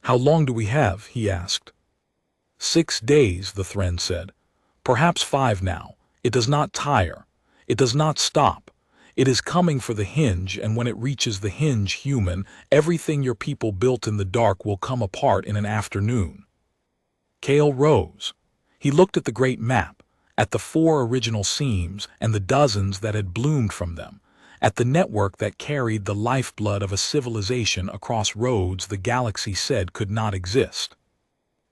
"How long do we have?" he asked. 6 days, the Thren said. "Perhaps 5 now. It does not tire. It does not stop. It is coming for the hinge, and when it reaches the hinge, human, everything your people built in the dark will come apart in an afternoon." Kael rose. He looked at the great map, at the 4 original seams and the dozens that had bloomed from them, at the network that carried the lifeblood of a civilization across roads the galaxy said could not exist.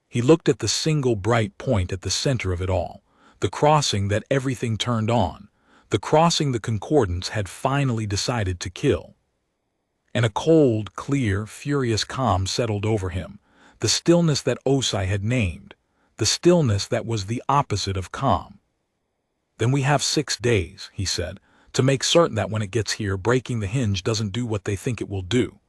He looked at the single bright point at the center of it all, the crossing that everything turned on, the crossing the Concordance had finally decided to kill. And a cold, clear, furious calm settled over him, the stillness that Osai had named, the stillness that was the opposite of calm. "Then we have 6 days, he said, to make certain that when it gets here, breaking the hinge doesn't do what they think it will do.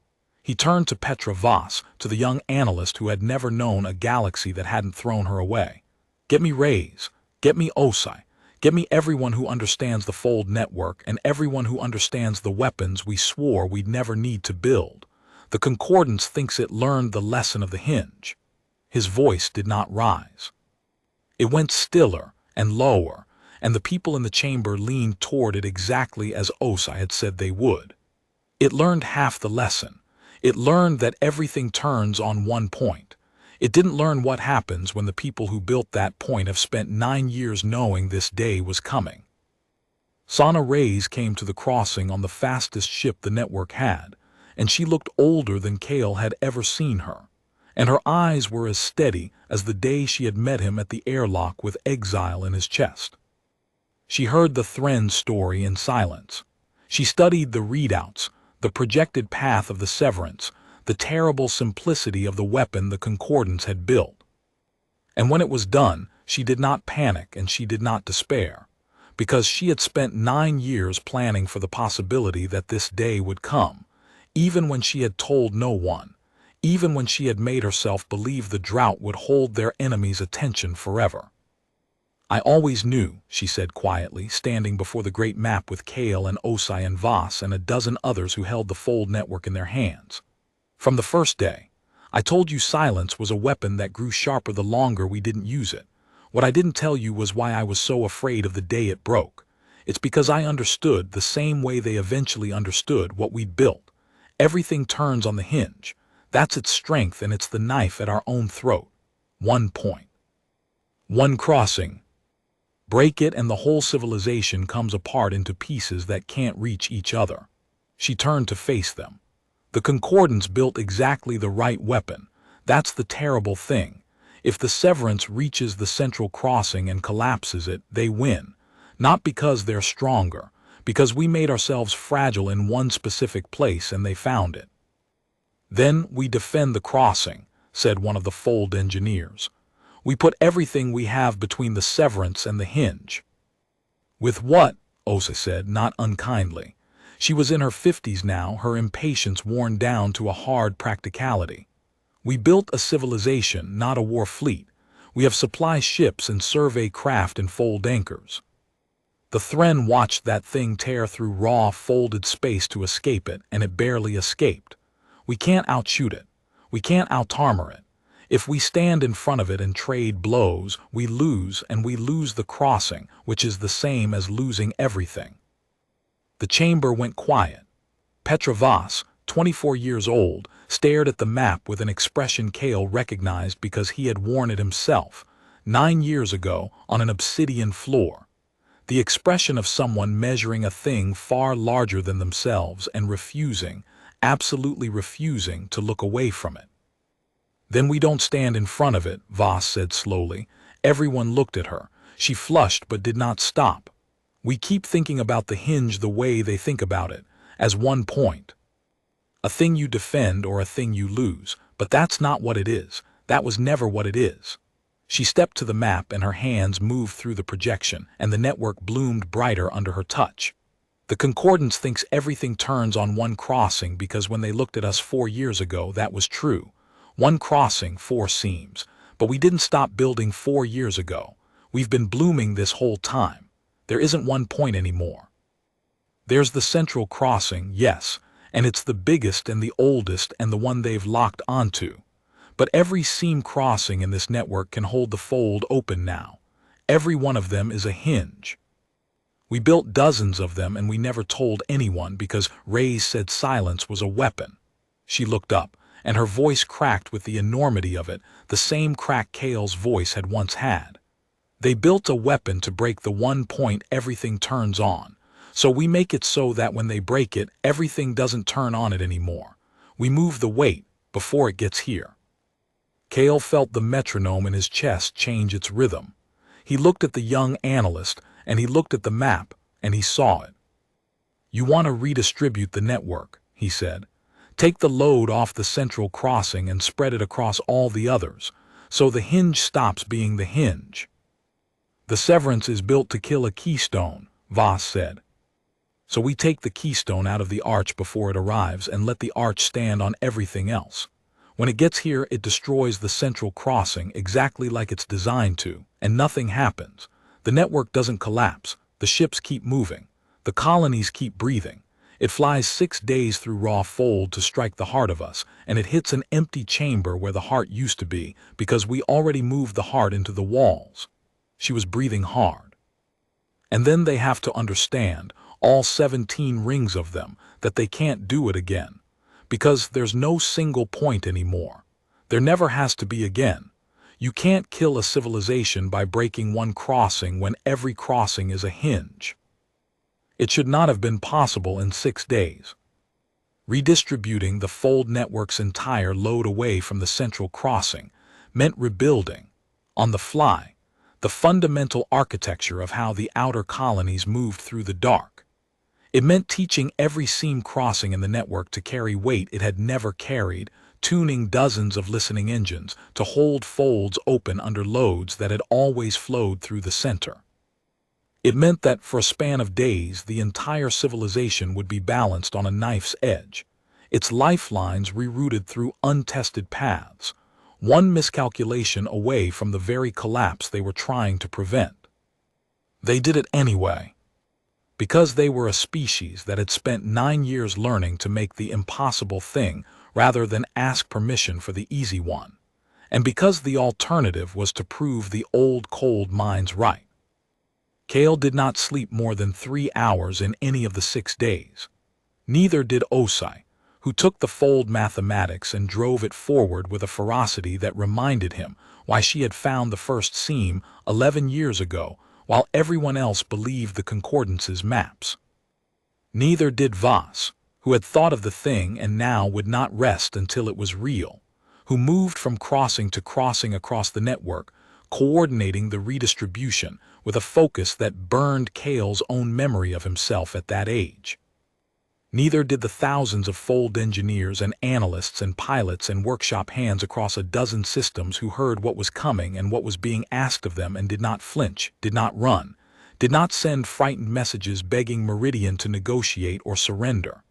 He turned to Petra Voss, to the young analyst who had never known a galaxy that hadn't thrown her away. "Get me Rays, get me Osai, get me everyone who understands the fold network and everyone who understands the weapons we swore we'd never need to build. The Concordance thinks it learned the lesson of the hinge." His voice did not rise. It went stiller and lower, and the people in the chamber leaned toward it exactly as Osai had said they would. It learned half the lesson. It learned that everything turns on one point. It didn't learn what happens when the people who built that point have spent 9 years knowing this day was coming. Sana Rays came to the crossing on the fastest ship the network had, and she looked older than Kael had ever seen her, and her eyes were as steady as the day she had met him at the airlock with exile in his chest. She heard the Thren's story in silence. She studied the readouts, the projected path of the severance, the terrible simplicity of the weapon the Concordance had built. And when it was done, she did not panic and she did not despair, because she had spent 9 years planning for the possibility that this day would come, even when she had told no one, even when she had made herself believe the drought would hold their enemies' attention forever. I always knew, she said quietly, standing before the great map with Kael and Osai and Voss and a dozen others who held the Fold network in their hands. From the first day, I told you silence was a weapon that grew sharper the longer we didn't use it. What I didn't tell you was why I was so afraid of the day it broke. It's because I understood the same way they eventually understood what we'd built. Everything turns on the hinge. That's its strength, and it's the knife at our own throat. One point. One crossing. Break it and the whole civilization comes apart into pieces that can't reach each other. She turned to face them. The Concordance built exactly the right weapon. That's the terrible thing. If the Severance reaches the central crossing and collapses it, they win. Not because they're stronger, because we made ourselves fragile in one specific place and they found it. Then we defend the crossing, said one of the Fold engineers. We put everything we have between the Severance and the hinge. With what? Osa said, not unkindly. She was in her 50s now, her impatience worn down to a hard practicality. We built a civilization, not a war fleet. We have supply ships and survey craft and Fold anchors. The Thren watched that thing tear through raw, folded space to escape it, and it barely escaped. We can't outshoot it. We can't out-armor it. If we stand in front of it and trade blows, we lose, and we lose the crossing, which is the same as losing everything. The chamber went quiet. Petra Voss, 24 years old, stared at the map with an expression Kael recognized because he had worn it himself, 9 years ago, on an obsidian floor. The expression of someone measuring a thing far larger than themselves and refusing, absolutely refusing, to look away from it. Then we don't stand in front of it, Voss said slowly. Everyone looked at her. She flushed but did not stop. We keep thinking about the hinge the way they think about it, as one point. A thing you defend or a thing you lose, but that's not what it is. That was never what it is. She stepped to the map and her hands moved through the projection, and the network bloomed brighter under her touch. The Concordance thinks everything turns on one crossing because when they looked at us 4 years ago, that was true. One crossing, 4 seams. But we didn't stop building 4 years ago. We've been blooming this whole time. There isn't one point anymore. There's the central crossing, yes, and it's the biggest and the oldest and the one they've locked onto. But every seam crossing in this network can hold the Fold open now. Every one of them is a hinge. We built dozens of them and we never told anyone because Reyes said silence was a weapon. She looked up, and her voice cracked with the enormity of it, the same crack Kael's voice had once had. They built a weapon to break the one point everything turns on. So we make it so that when they break it, everything doesn't turn on it anymore. We move the weight before it gets here. Kael felt the metronome in his chest change its rhythm. He looked at the young analyst, and he looked at the map, and he saw it. You want to redistribute the network, he said. Take the load off the central crossing and spread it across all the others, so the hinge stops being the hinge. The Severance is built to kill a keystone, Voss said. So we take the keystone out of the arch before it arrives and let the arch stand on everything else. When it gets here, it destroys the central crossing exactly like it's designed to, and nothing happens. The network doesn't collapse. The ships keep moving. The colonies keep breathing. It flies 6 days through raw Fold to strike the heart of us, and it hits an empty chamber where the heart used to be because we already moved the heart into the walls. She was breathing hard. And then they have to understand, all 17 rings of them, that they can't do it again. Because there's no single point anymore. There never has to be again. You can't kill a civilization by breaking one crossing when every crossing is a hinge. It should not have been possible in 6 days. Redistributing the Fold network's entire load away from the central crossing meant rebuilding, on the fly, the fundamental architecture of how the outer colonies moved through the dark. It meant teaching every seam crossing in the network to carry weight it had never carried, tuning dozens of listening engines to hold folds open under loads that had always flowed through the center. It meant that for a span of days, the entire civilization would be balanced on a knife's edge, its lifelines rerouted through untested paths, one miscalculation away from the very collapse they were trying to prevent. They did it anyway. Because they were a species that had spent 9 years learning to make the impossible thing rather than ask permission for the easy one. And because the alternative was to prove the old cold minds right. Kael did not sleep more than 3 hours in any of the 6 days. Neither did Osai, who took the fold mathematics and drove it forward with a ferocity that reminded him why she had found the first seam 11 years ago, while everyone else believed the Concordance's maps. Neither did Voss, who had thought of the thing and now would not rest until it was real, who moved from crossing to crossing across the network, coordinating the redistribution with a focus that burned Kael's own memory of himself at that age. Neither did the thousands of fold engineers and analysts and pilots and workshop hands across a dozen systems who heard what was coming and what was being asked of them and did not flinch, did not run, did not send frightened messages begging Meridian to negotiate or surrender.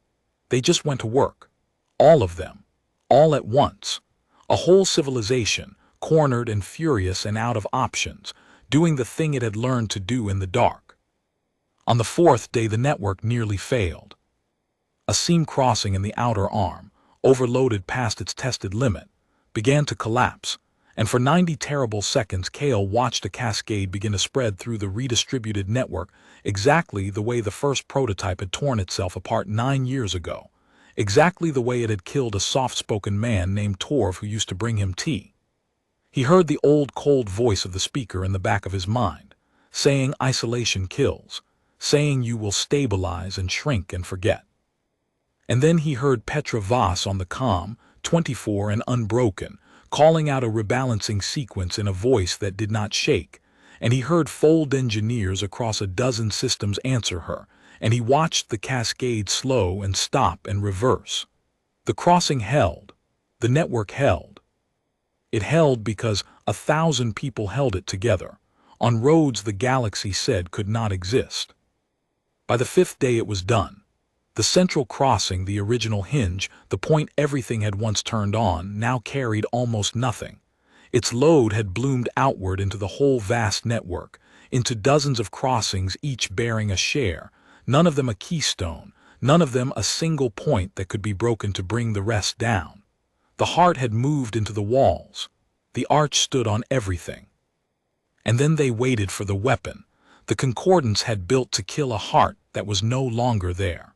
They just went to work. All of them. All at once. A whole civilization, cornered and furious and out of options, doing the thing it had learned to do in the dark. On the 4th day the network nearly failed. A seam crossing in the outer arm, overloaded past its tested limit, began to collapse, and for 90 terrible seconds Kael watched a cascade begin to spread through the redistributed network exactly the way the first prototype had torn itself apart 9 years ago, exactly the way it had killed a soft-spoken man named Torv who used to bring him tea. He heard the old cold voice of the speaker in the back of his mind, saying isolation kills, saying you will stabilize and shrink and forget. And then he heard Petra Voss on the comm, 24 and unbroken, calling out a rebalancing sequence in a voice that did not shake, and he heard fold engineers across a dozen systems answer her, and he watched the cascade slow and stop and reverse. The crossing held. The network held. It held because 1,000 people held it together, on roads the galaxy said could not exist. By the 5th day it was done. The central crossing, the original hinge, the point everything had once turned on, now carried almost nothing. Its load had bloomed outward into the whole vast network, into dozens of crossings each bearing a share, none of them a keystone, none of them a single point that could be broken to bring the rest down. The heart had moved into the walls. The arch stood on everything. And then they waited for the weapon the Concordance had built to kill a heart that was no longer there.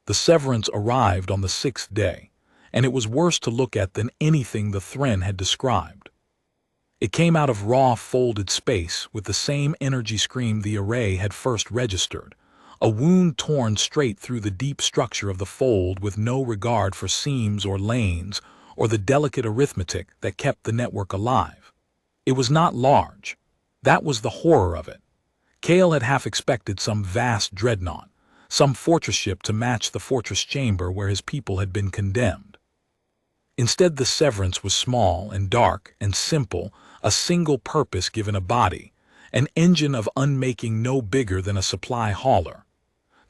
The severance arrived on the 6th day, and it was worse to look at than anything the Thren had described. It came out of raw folded space with the same energy scream the array had first registered, a wound torn straight through the deep structure of the fold with no regard for seams or lanes or the delicate arithmetic that kept the network alive. It was not large. That was the horror of it. Kael had half expected some vast dreadnought, some fortress ship to match the fortress chamber where his people had been condemned. Instead, the severance was small and dark and simple, a single purpose given a body, an engine of unmaking no bigger than a supply hauler.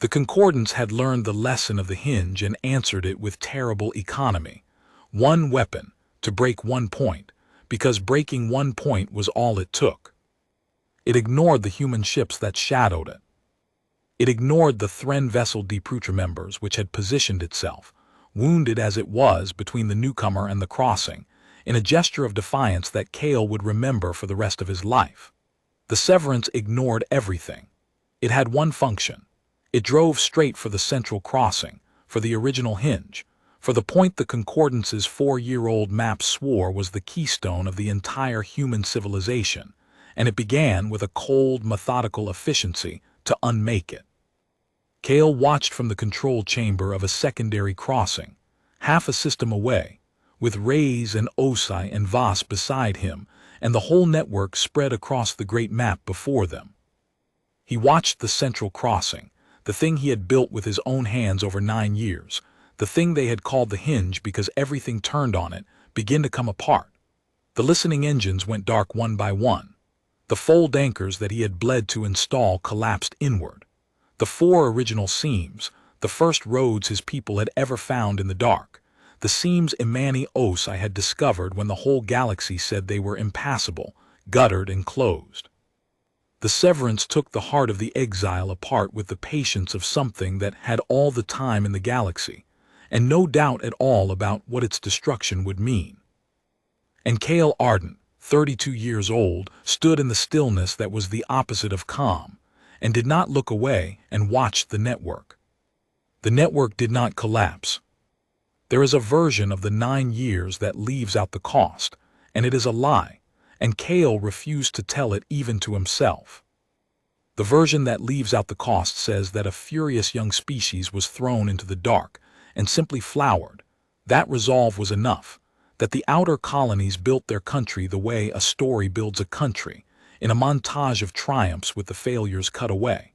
The Concordance had learned the lesson of the hinge and answered it with terrible economy. One weapon, to break one point, because breaking one point was all it took. It ignored the human ships that shadowed it. It ignored the Thren vessel Deeprutra members which had positioned itself, wounded as it was between the newcomer and the crossing, in a gesture of defiance that Kael would remember for the rest of his life. The severance ignored everything. It had one function. It drove straight for the central crossing, for the original hinge, for the point the Concordance's 4-year-old map swore was the keystone of the entire human civilization, and it began with a cold, methodical efficiency to unmake it. Kael watched from the control chamber of a secondary crossing, half a system away, with Reyes and Osai and Voss beside him, and the whole network spread across the great map before them. He watched the central crossing, the thing he had built with his own hands over 9 years, the thing they had called the hinge because everything turned on it, begin to come apart. The listening engines went dark one by one. The fold anchors that he had bled to install collapsed inward. The 4 original seams, the first roads his people had ever found in the dark, the seams Imani Osai had discovered when the whole galaxy said they were impassable, guttered and closed. The severance took the heart of the exile apart with the patience of something that had all the time in the galaxy, and no doubt at all about what its destruction would mean. And Kael Ardent, 32 years old, stood in the stillness that was the opposite of calm, and did not look away and watched the network. The network did not collapse. There is a version of the 9 years that leaves out the cost, and it is a lie, and Kael refused to tell it even to himself. The version that leaves out the cost says that a furious young species was thrown into the dark and simply flowered. That resolve was enough, that the outer colonies built their country the way a story builds a country, in a montage of triumphs with the failures cut away.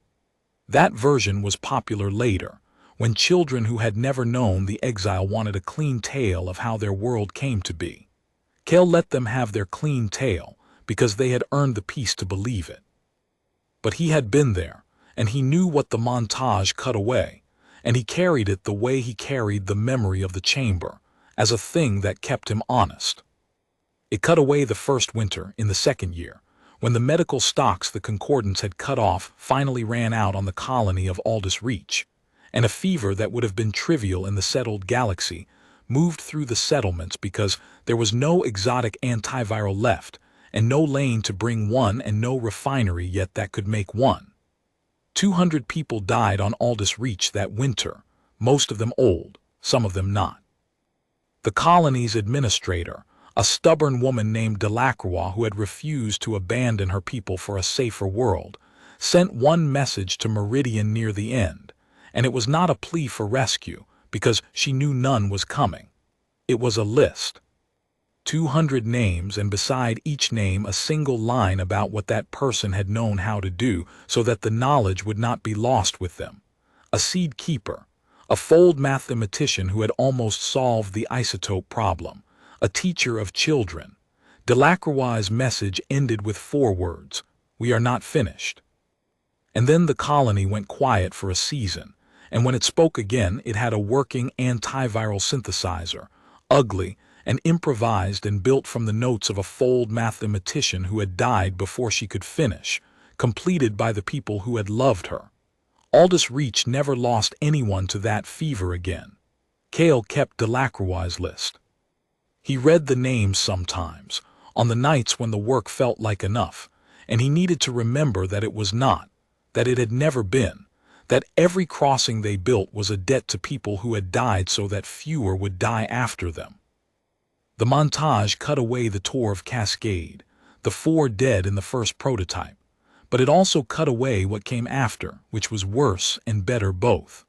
That version was popular later, when children who had never known the exile wanted a clean tale of how their world came to be. Kael let them have their clean tale because they had earned the peace to believe it. But he had been there, and he knew what the montage cut away, and he carried it the way he carried the memory of the chamber, as a thing that kept him honest. It cut away the first winter in the second year, when the medical stocks the Concordance had cut off finally ran out on the colony of Aldous Reach, and a fever that would have been trivial in the settled galaxy moved through the settlements because there was no exotic antiviral left, and no lane to bring one and no refinery yet that could make one. 200 people died on Aldous Reach that winter, most of them old, some of them not. The colony's administrator, a stubborn woman named Delacroix who had refused to abandon her people for a safer world, sent one message to Meridian near the end, and it was not a plea for rescue because she knew none was coming. It was a list. 200 names, and beside each name a single line about what that person had known how to do so that the knowledge would not be lost with them. A seed keeper, a fold mathematician who had almost solved the isotope problem, a teacher of children. Delacroix's message ended with 4 words: "We are not finished." And then the colony went quiet for a season, and when it spoke again it had a working antiviral synthesizer, ugly and improvised and built from the notes of a fold mathematician who had died before she could finish, completed by the people who had loved her. Aldous Reach never lost anyone to that fever again. Kael kept Delacroix's list. He read the names sometimes, on the nights when the work felt like enough, and he needed to remember that it was not, that it had never been, that every crossing they built was a debt to people who had died so that fewer would die after them. The montage cut away the tour of Cascade, the 4 dead in the first prototype, but it also cut away what came after, which was worse and better both.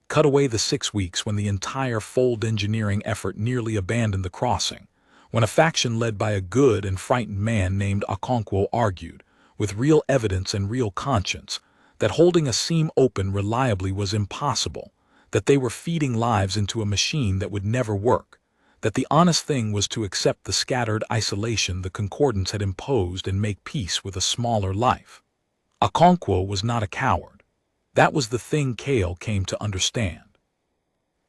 Cut away the 6 weeks when the entire fold engineering effort nearly abandoned the crossing, when a faction led by a good and frightened man named Kael argued, with real evidence and real conscience, that holding a seam open reliably was impossible, that they were feeding lives into a machine that would never work, that the honest thing was to accept the scattered isolation the Concordance had imposed and make peace with a smaller life. Kael was not a coward. That was the thing Kael came to understand.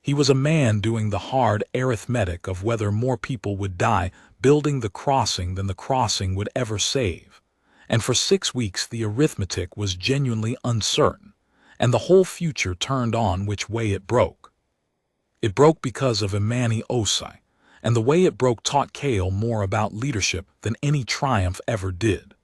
He was a man doing the hard arithmetic of whether more people would die building the crossing than the crossing would ever save. And for 6 weeks the arithmetic was genuinely uncertain, and the whole future turned on which way it broke. It broke because of Imani Osai, and the way it broke taught Kael more about leadership than any triumph ever did.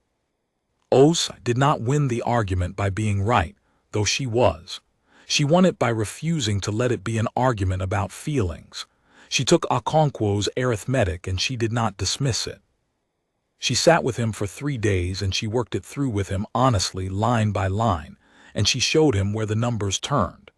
Osai did not win the argument by being right, though she was. She won it by refusing to let it be an argument about feelings. She took Kael's arithmetic and she did not dismiss it. She sat with him for 3 days and she worked it through with him honestly, line by line, and she showed him where the numbers turned.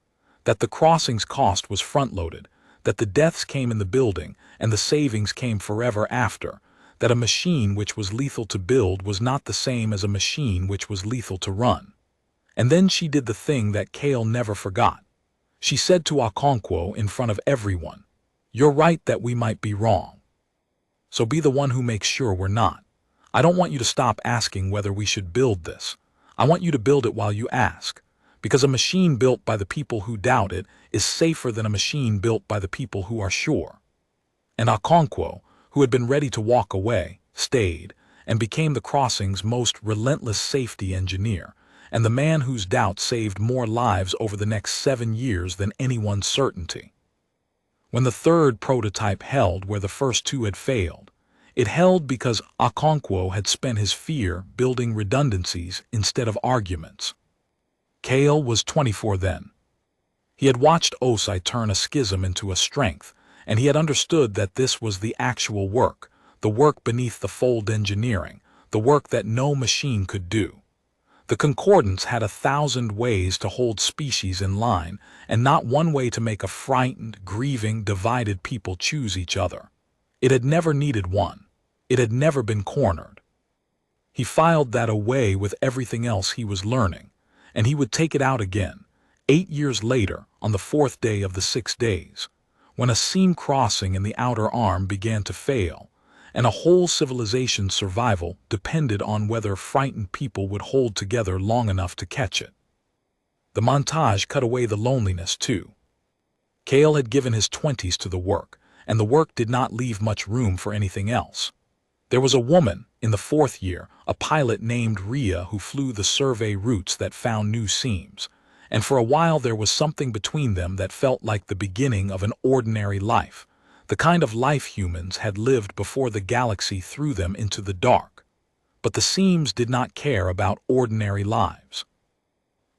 That the crossing's cost was front-loaded, that the deaths came in the building and the savings came forever after, that a machine which was lethal to build was not the same as a machine which was lethal to run. And then she did the thing that Kael never forgot. She said to Kael in front of everyone, "You're right that we might be wrong. So be the one who makes sure we're not. I don't want you to stop asking whether we should build this. I want you to build it while you ask. Because a machine built by the people who doubt it is safer than a machine built by the people who are sure." And Kael, who had been ready to walk away, stayed, and became the crossing's most relentless safety engineer, and the man whose doubt saved more lives over the next 7 years than anyone's certainty. When the third prototype held where the first two had failed, it held because Okonkwo had spent his fear building redundancies instead of arguments. Kael was 24 then. He had watched Osai turn a schism into a strength, and he had understood that this was the actual work, the work beneath the fold engineering, the work that no machine could do. The Concordance had 1,000 ways to hold species in line, and not one way to make a frightened, grieving, divided people choose each other. It had never needed one. It had never been cornered. He filed that away with everything else he was learning, and he would take it out again, 8 years later, on the 4th day of the 6 days, when a seam crossing in the outer arm began to fail, and a whole civilization's survival depended on whether frightened people would hold together long enough to catch it. The montage cut away the loneliness, too. Kael had given his 20s to the work, and the work did not leave much room for anything else. There was a woman, in the 4th year, a pilot named Rhea who flew the survey routes that found new seams, and for a while there was something between them that felt like the beginning of an ordinary life, the kind of life humans had lived before the galaxy threw them into the dark. But the seams did not care about ordinary lives.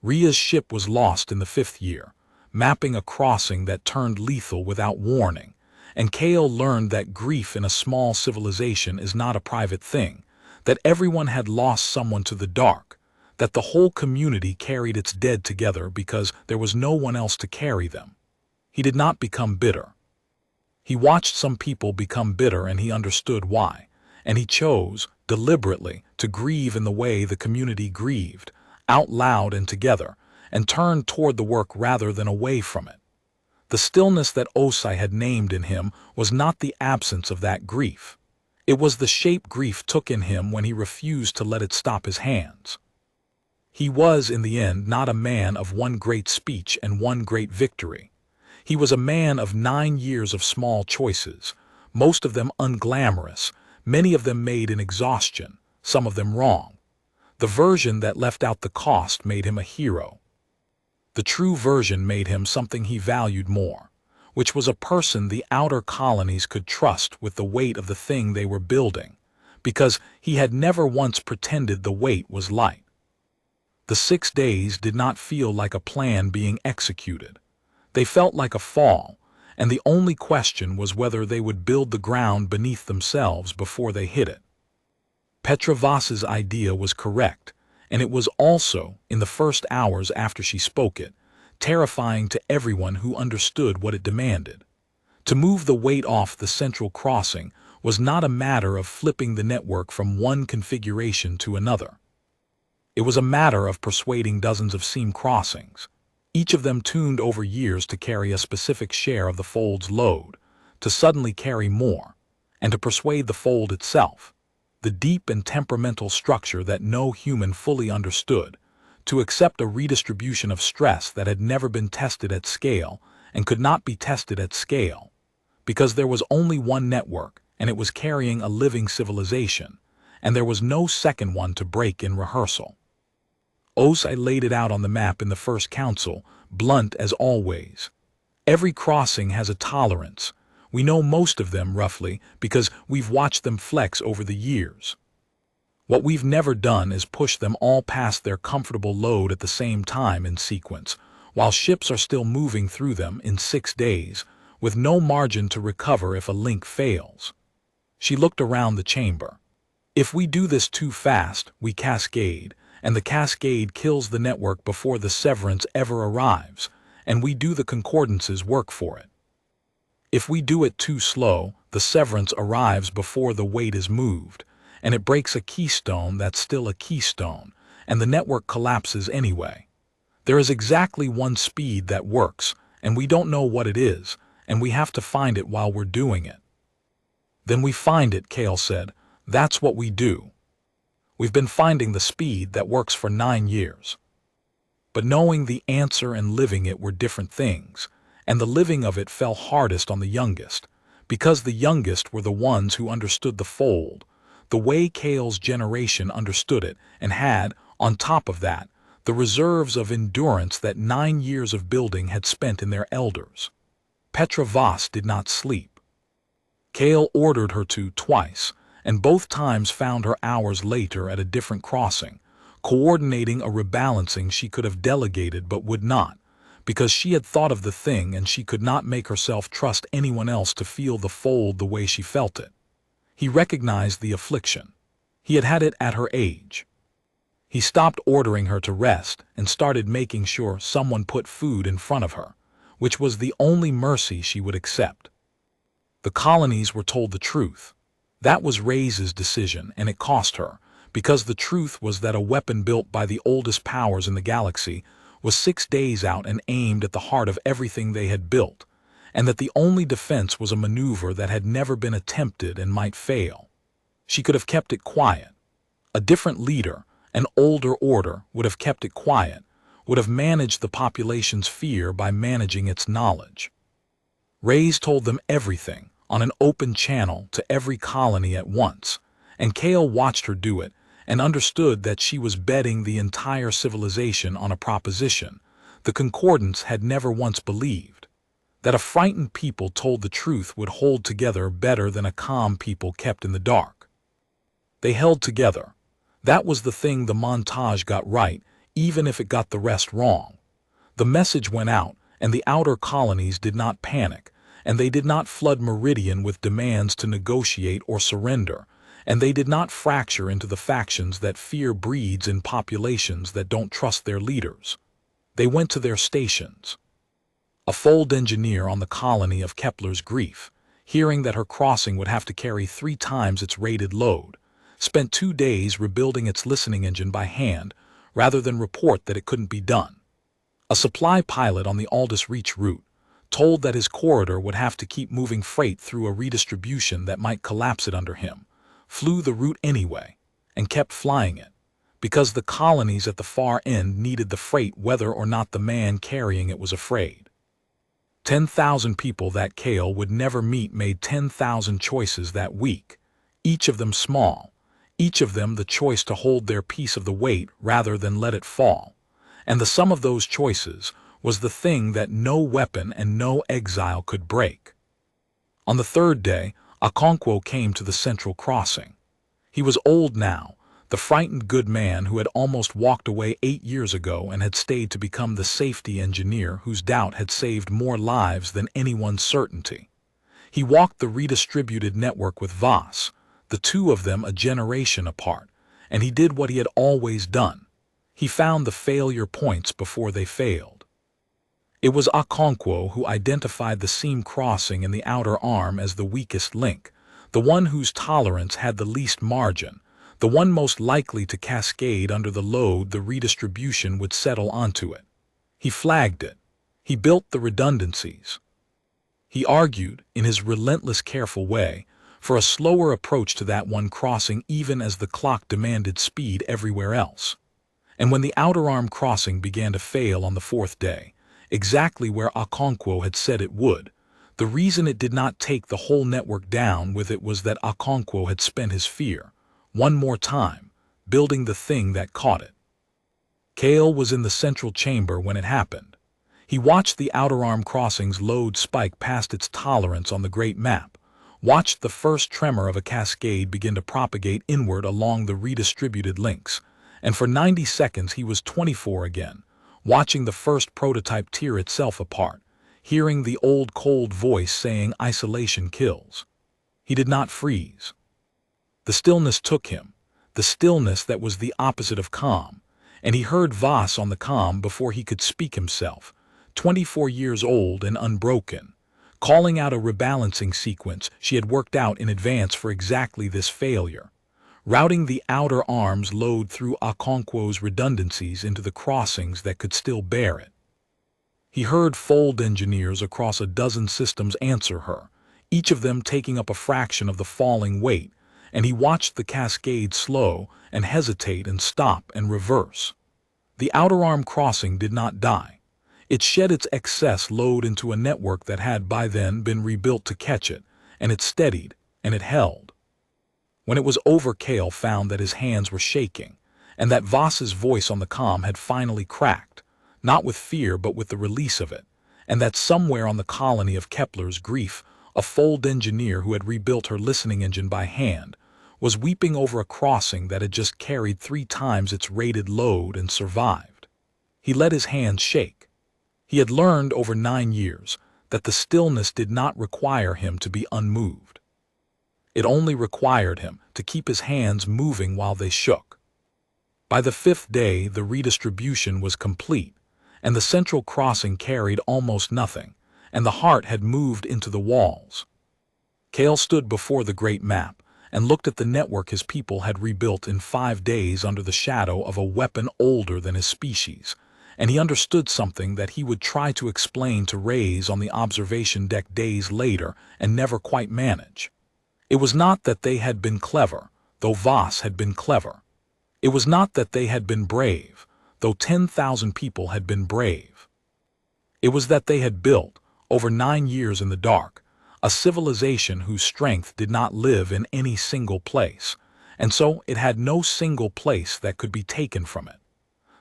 Rhea's ship was lost in the 5th year, mapping a crossing that turned lethal without warning, and Kael learned that grief in a small civilization is not a private thing, that everyone had lost someone to the dark, that the whole community carried its dead together because there was no one else to carry them. He did not become bitter. He watched some people become bitter and he understood why, and he chose, deliberately, to grieve in the way the community grieved, out loud and together, and turned toward the work rather than away from it. The stillness that Osai had named in him was not the absence of that grief. It was the shape grief took in him when he refused to let it stop his hands. He was, in the end, not a man of one great speech and one great victory. He was a man of 9 years of small choices, most of them unglamorous, many of them made in exhaustion, some of them wrong. The version that left out the cost made him a hero. The true version made him something he valued more, which was a person the outer colonies could trust with the weight of the thing they were building, because he had never once pretended the weight was light. The 6 days did not feel like a plan being executed. They felt like a fall, and the only question was whether they would build the ground beneath themselves before they hit it. Petravas's idea was correct, and it was also, in the first hours after she spoke it, terrifying to everyone who understood what it demanded. To move the weight off the central crossing was not a matter of flipping the network from one configuration to another. It was a matter of persuading dozens of seam crossings, each of them tuned over years to carry a specific share of the fold's load, to suddenly carry more, and to persuade the fold itself, the deep and temperamental structure that no human fully understood, to accept a redistribution of stress that had never been tested at scale and could not be tested at scale, because there was only one network and it was carrying a living civilization, and there was no second one to break in rehearsal. Osai laid it out on the map in the first council, blunt as always. Every crossing has a tolerance. We know most of them, roughly, because we've watched them flex over the years. What we've never done is push them all past their comfortable load at the same time in sequence, while ships are still moving through them in 6 days, with no margin to recover if a link fails. She looked around the chamber. If we do this too fast, we cascade, and the cascade kills the network before the severance ever arrives, and we do the Concordance's work for it. If we do it too slow, the severance arrives before the weight is moved, and it breaks a keystone that's still a keystone, and the network collapses anyway. There is exactly one speed that works, and we don't know what it is, and we have to find it while we're doing it. Then we find it, Kael said. That's what we do. We've been finding the speed that works for 9 years. But knowing the answer and living it were different things, and the living of it fell hardest on the youngest, because the youngest were the ones who understood the fold, the way Kael's generation understood it, and had, on top of that, the reserves of endurance that 9 years of building had spent in their elders. Petra Voss did not sleep. Kael ordered her to twice, and both times found her hours later at a different crossing, coordinating a rebalancing she could have delegated but would not, because she had thought of the thing and she could not make herself trust anyone else to feel the fold the way she felt it. He recognized the affliction. He had had it at her age. He stopped ordering her to rest and started making sure someone put food in front of her, which was the only mercy she would accept. The colonies were told the truth. That was Reyes' decision, and it cost her, because the truth was that a weapon built by the oldest powers in the galaxy was 6 days out and aimed at the heart of everything they had built, and that the only defense was a maneuver that had never been attempted and might fail. She could have kept it quiet. A different leader, an older order, would have kept it quiet, would have managed the population's fear by managing its knowledge. Reyes told them everything, on an open channel to every colony at once, and Kael watched her do it and understood that she was betting the entire civilization on a proposition the Concordance had never once believed, that a frightened people told the truth would hold together better than a calm people kept in the dark. They held together. That was the thing the montage got right, even if it got the rest wrong. The message went out, and the outer colonies did not panic, and they did not flood Meridian with demands to negotiate or surrender, and they did not fracture into the factions that fear breeds in populations that don't trust their leaders. They went to their stations. A fold engineer on the colony of Kepler's Grief, hearing that her crossing would have to carry 3 times its rated load, spent 2 days rebuilding its listening engine by hand rather than report that it couldn't be done. A supply pilot on the Aldous Reach route, told that his corridor would have to keep moving freight through a redistribution that might collapse it under him, flew the route anyway, and kept flying it, because the colonies at the far end needed the freight whether or not the man carrying it was afraid. 10,000 people that Kael would never meet made 10,000 choices that week, each of them small, each of them the choice to hold their piece of the weight rather than let it fall, and the sum of those choices was the thing that no weapon and no exile could break. On the 3rd day, Okonkwo came to the central crossing. He was old now, the frightened good man who had almost walked away 8 years ago and had stayed to become the safety engineer whose doubt had saved more lives than anyone's certainty. He walked the redistributed network with Voss, the 2 of them a generation apart, and he did what he had always done. He found the failure points before they failed. It was Okonkwo who identified the seam crossing in the outer arm as the weakest link, the one whose tolerance had the least margin, the one most likely to cascade under the load the redistribution would settle onto it. He flagged it. He built the redundancies. He argued, in his relentless careful way, for a slower approach to that one crossing even as the clock demanded speed everywhere else. And when the outer arm crossing began to fail on the 4th day, exactly where Okonkwo had said it would, the reason it did not take the whole network down with it was that Okonkwo had spent his fear, one more time, building the thing that caught it. Kael was in the central chamber when it happened. He watched the outer arm crossing's load spike past its tolerance on the great map, watched the first tremor of a cascade begin to propagate inward along the redistributed links, and for 90 seconds he was 24 again, watching the first prototype tear itself apart, hearing the old cold voice saying isolation kills. He did not freeze. The stillness took him, the stillness that was the opposite of calm, and he heard Voss on the comm before he could speak himself, 24 years old and unbroken, calling out a rebalancing sequence she had worked out in advance for exactly this failure, routing the outer arm's load through Okonkwo's redundancies into the crossings that could still bear it. He heard fold engineers across a dozen systems answer her, each of them taking up a fraction of the falling weight, and he watched the cascade slow and hesitate and stop and reverse. The outer arm crossing did not die. It shed its excess load into a network that had by then been rebuilt to catch it, and it steadied, and it held. When it was over, Kael found that his hands were shaking, and that Voss's voice on the comm had finally cracked, not with fear but with the release of it, and that somewhere on the colony of Kepler's Grief, a Fold engineer who had rebuilt her listening engine by hand, was weeping over a crossing that had just carried 3 times its rated load and survived. He let his hands shake. He had learned over 9 years that the stillness did not require him to be unmoved. It only required him to keep his hands moving while they shook. By the 5th day, the redistribution was complete, and the central crossing carried almost nothing, and the heart had moved into the walls. Kael stood before the great map and looked at the network his people had rebuilt in 5 days under the shadow of a weapon older than his species, and he understood something that he would try to explain to Reyes on the observation deck days later and never quite manage. It was not that they had been clever, though Voss had been clever. It was not that they had been brave, though 10,000 people had been brave. It was that they had built, over 9 years in the dark, a civilization whose strength did not live in any single place, and so it had no single place that could be taken from it.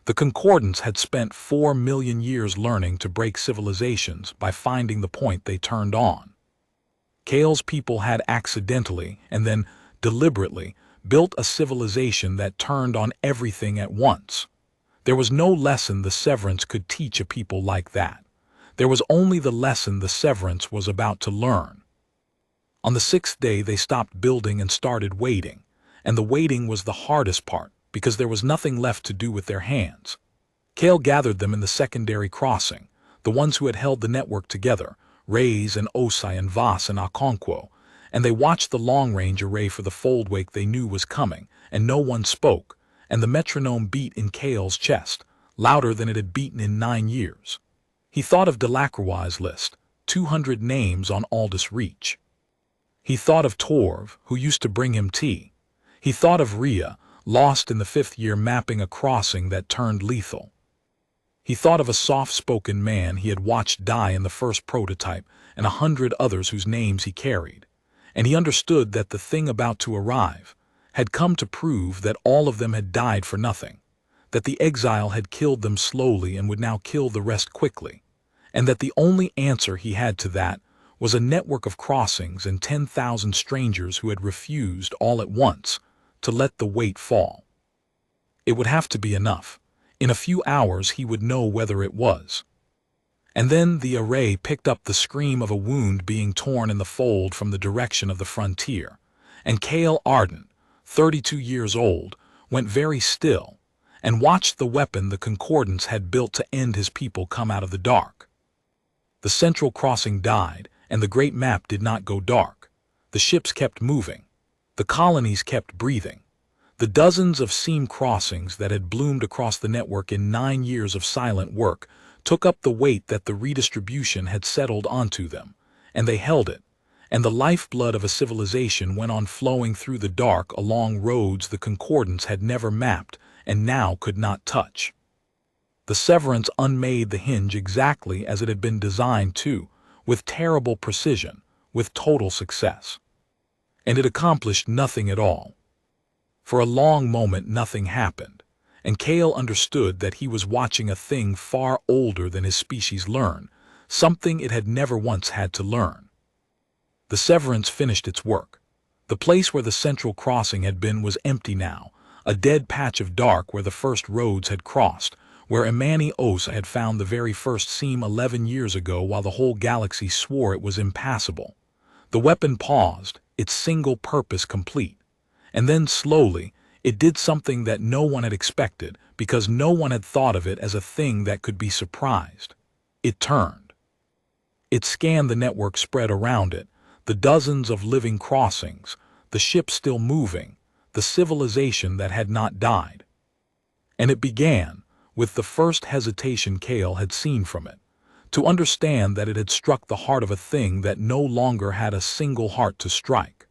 The Concordance had spent 4 million years learning to break civilizations by finding the point they turned on. Kael's people had accidentally, and then deliberately, built a civilization that turned on everything at once. There was no lesson the Severance could teach a people like that. There was only the lesson the Severance was about to learn. On the 6th day they stopped building and started waiting, and the waiting was the hardest part because there was nothing left to do with their hands. Kael gathered them in the secondary crossing, the ones who had held the network together, Reyes and Osai and Voss and Okonkwo, and they watched the long-range array for the fold wake they knew was coming, and no one spoke, and the metronome beat in Kael's chest, louder than it had beaten in 9 years. He thought of Delacroix's list, 200 names on Aldous Reach. He thought of Torv, who used to bring him tea. He thought of Rhea, lost in the 5th year mapping a crossing that turned lethal. He thought of a soft-spoken man he had watched die in the first prototype and 100 others whose names he carried, and he understood that the thing about to arrive had come to prove that all of them had died for nothing, that the exile had killed them slowly and would now kill the rest quickly, and that the only answer he had to that was a network of crossings and 10,000 strangers who had refused all at once to let the weight fall. It would have to be enough. In a few hours he would know whether it was. And then the array picked up the scream of a wound being torn in the fold from the direction of the frontier, and Kael Ardent, 32 years old, went very still and watched the weapon the Concordance had built to end his people come out of the dark. The central crossing died, and the great map did not go dark. The ships kept moving. The colonies kept breathing. The dozens of seam crossings that had bloomed across the network in 9 years of silent work took up the weight that the redistribution had settled onto them, and they held it, and the lifeblood of a civilization went on flowing through the dark along roads the Concordance had never mapped and now could not touch. The Severance unmade the hinge exactly as it had been designed to, with terrible precision, with total success. And it accomplished nothing at all. For a long moment nothing happened, and Kael understood that he was watching a thing far older than his species learn, something it had never once had to learn. The Severance finished its work. The place where the central crossing had been was empty now, a dead patch of dark where the first roads had crossed, where Imani Osa had found the very first seam 11 years ago while the whole galaxy swore it was impassable. The weapon paused, its single purpose complete. And then slowly, it did something that no one had expected because no one had thought of it as a thing that could be surprised. It turned. It scanned the network spread around it, the dozens of living crossings, the ship still moving, the civilization that had not died. And it began, with the first hesitation Kael had seen from it, to understand that it had struck the heart of a thing that no longer had a single heart to strike.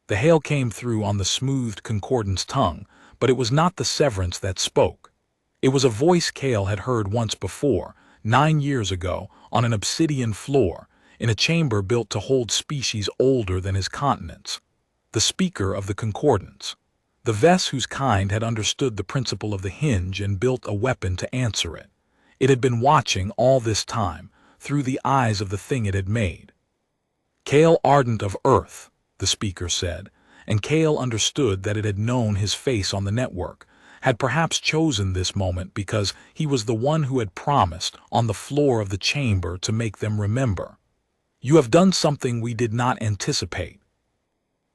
The hail came through on the smoothed Concordance tongue, but it was not the Severance that spoke. It was a voice Kael had heard once before, 9 years ago, on an obsidian floor, in a chamber built to hold species older than his continents. the speaker of the Concordance, the Vess whose kind had understood the principle of the hinge and built a weapon to answer it. It had been watching all this time, through the eyes of the thing it had made. Kael Ardent of Earth, the speaker said, and Kael understood that it had known his face on the network, had perhaps chosen this moment because he was the one who had promised on the floor of the chamber to make them remember. You have done something we did not anticipate.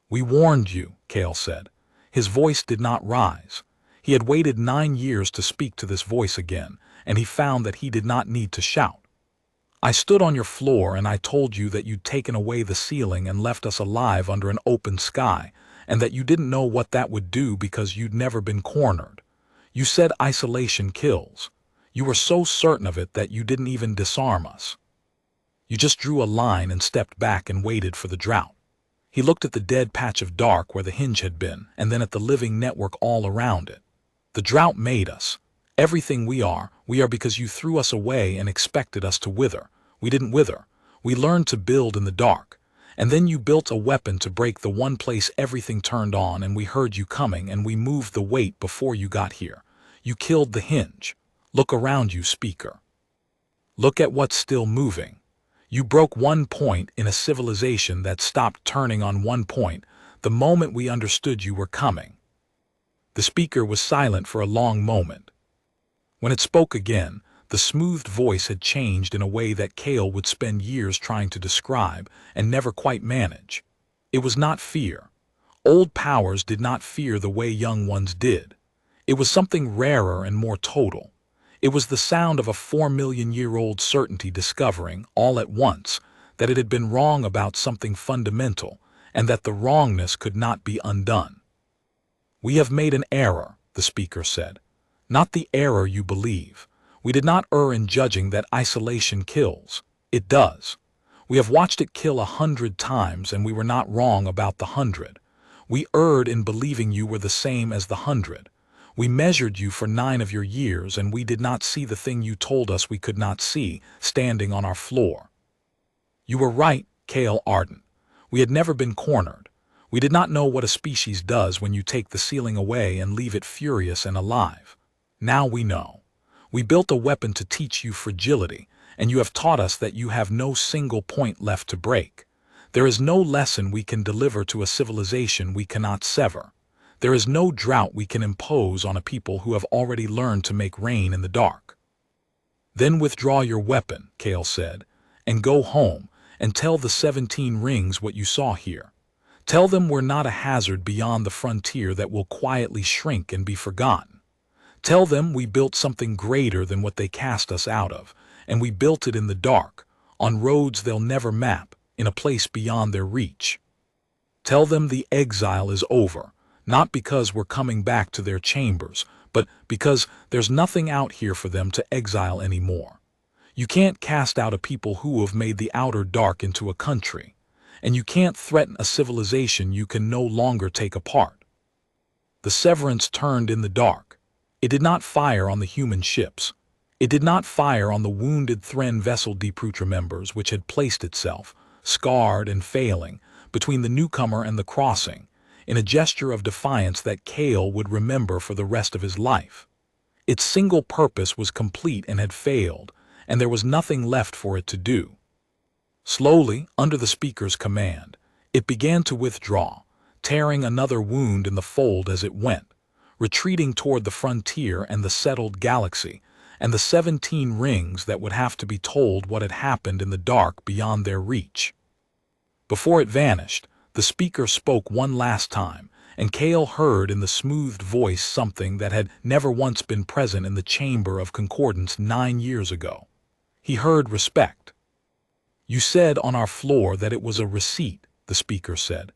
We warned you, Kael said. His voice did not rise. He had waited 9 years to speak to this voice again, and he found that he did not need to shout. I stood on your floor and I told you that you'd taken away the ceiling and left us alive under an open sky, and that you didn't know what that would do because you'd never been cornered. You said isolation kills. You were so certain of it that you didn't even disarm us. You just drew a line and stepped back and waited for the drought. He looked at the dead patch of dark where the hinge had been, and then at the living network all around it. The drought made us. Everything we are because you threw us away and expected us to wither. We didn't wither. We learned to build in the dark. And then you built a weapon to break the one place everything turned on, and we heard you coming and we moved the weight before you got here. You killed the hinge. Look around you, speaker. Look at what's still moving. You broke one point in a civilization that stopped turning on one point the moment we understood you were coming. The speaker was silent for a long moment. When it spoke again, the smoothed voice had changed in a way that Kael would spend years trying to describe and never quite manage. It was not fear. Old powers did not fear the way young ones did. It was something rarer and more total. It was the sound of a 4-million-year-old certainty discovering, all at once, that it had been wrong about something fundamental, and that the wrongness could not be undone. We have made an error, the speaker said. Not the error you believe. We did not err in judging that isolation kills. It does. We have watched it kill 100 times, and we were not wrong about the 100. We erred in believing you were the same as the 100. We measured you for 9 of your years, and we did not see the thing you told us we could not see, standing on our floor. You were right, Kael Ardent. We had never been cornered. We did not know what a species does when you take the ceiling away and leave it furious and alive. Now we know. We built a weapon to teach you fragility, and you have taught us that you have no single point left to break. There is no lesson we can deliver to a civilization we cannot sever. There is no drought we can impose on a people who have already learned to make rain in the dark. Then withdraw your weapon, Kael said, and go home and tell the 17 rings what you saw here. Tell them we're not a hazard beyond the frontier that will quietly shrink and be forgotten. Tell them we built something greater than what they cast us out of, and we built it in the dark, on roads they'll never map, in a place beyond their reach. Tell them the exile is over. Not because we're coming back to their chambers, but because there's nothing out here for them to exile anymore. You can't cast out a people who have made the outer dark into a country, and you can't threaten a civilization you can no longer take apart. The Severance turned in the dark. It did not fire on the human ships. It did not fire on the wounded Thren vessel Deeprutra members which had placed itself, scarred and failing, between the newcomer and the crossing, in a gesture of defiance that Kael would remember for the rest of his life. Its single purpose was complete and had failed, and there was nothing left for it to do. Slowly, under the speaker's command, it began to withdraw, tearing another wound in the fold as it went, retreating toward the frontier and the settled galaxy, and the 17 rings that would have to be told what had happened in the dark beyond their reach. Before it vanished, the speaker spoke one last time, and Kael heard in the smoothed voice something that had never once been present in the chamber of Concordance 9 years ago. He heard respect. You said on our floor that it was a receipt, the speaker said,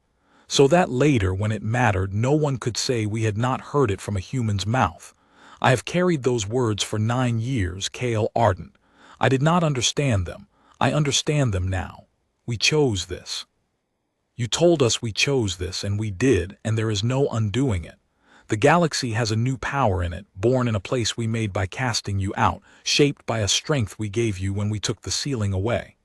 so that later when it mattered no one could say we had not heard it from a human's mouth. I have carried those words for 9 years, Kael Ardent. I did not understand them. I understand them now. We chose this. You told us we chose this, and we did, and there is no undoing it. The galaxy has a new power in it, born in a place we made by casting you out, shaped by a strength we gave you when we took the ceiling away.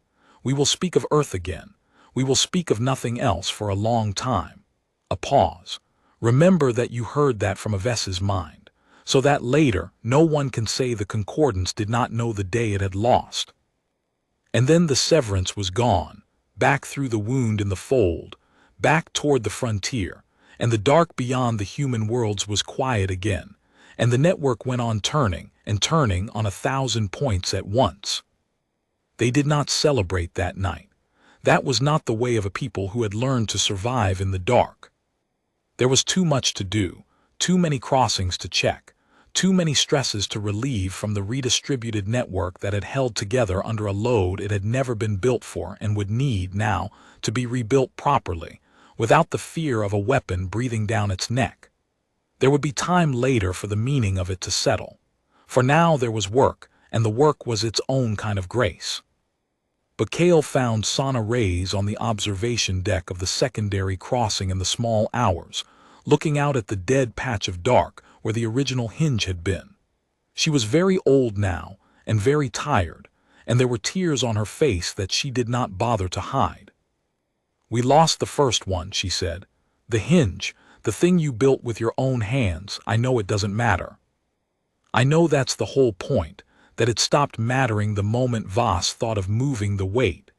We will speak of Earth again. We will speak of nothing else for a long time. A pause. Remember that you heard that from Avessa's mind, so that later no one can say the Concordance did not know the day it had lost. And then the severance was gone, back through the wound in the fold, back toward the frontier, and the dark beyond the human worlds was quiet again, and the network went on turning and turning on 1,000 points at once. They did not celebrate that night. That was not the way of a people who had learned to survive in the dark. There was too much to do, too many crossings to check, too many stresses to relieve from the redistributed network that had held together under a load it had never been built for and would need now to be rebuilt properly, without the fear of a weapon breathing down its neck. There would be time later for the meaning of it to settle. For now there was work, and the work was its own kind of grace. But Kael found Sana Rays on the observation deck of the secondary crossing in the small hours, looking out at the dead patch of dark where the original hinge had been. She was very old now, and very tired, and there were tears on her face that she did not bother to hide. "We lost the first one," she said. "The hinge, the thing you built with your own hands. I know it doesn't matter. I know that's the whole point, that it stopped mattering the moment Voss thought of moving the weight.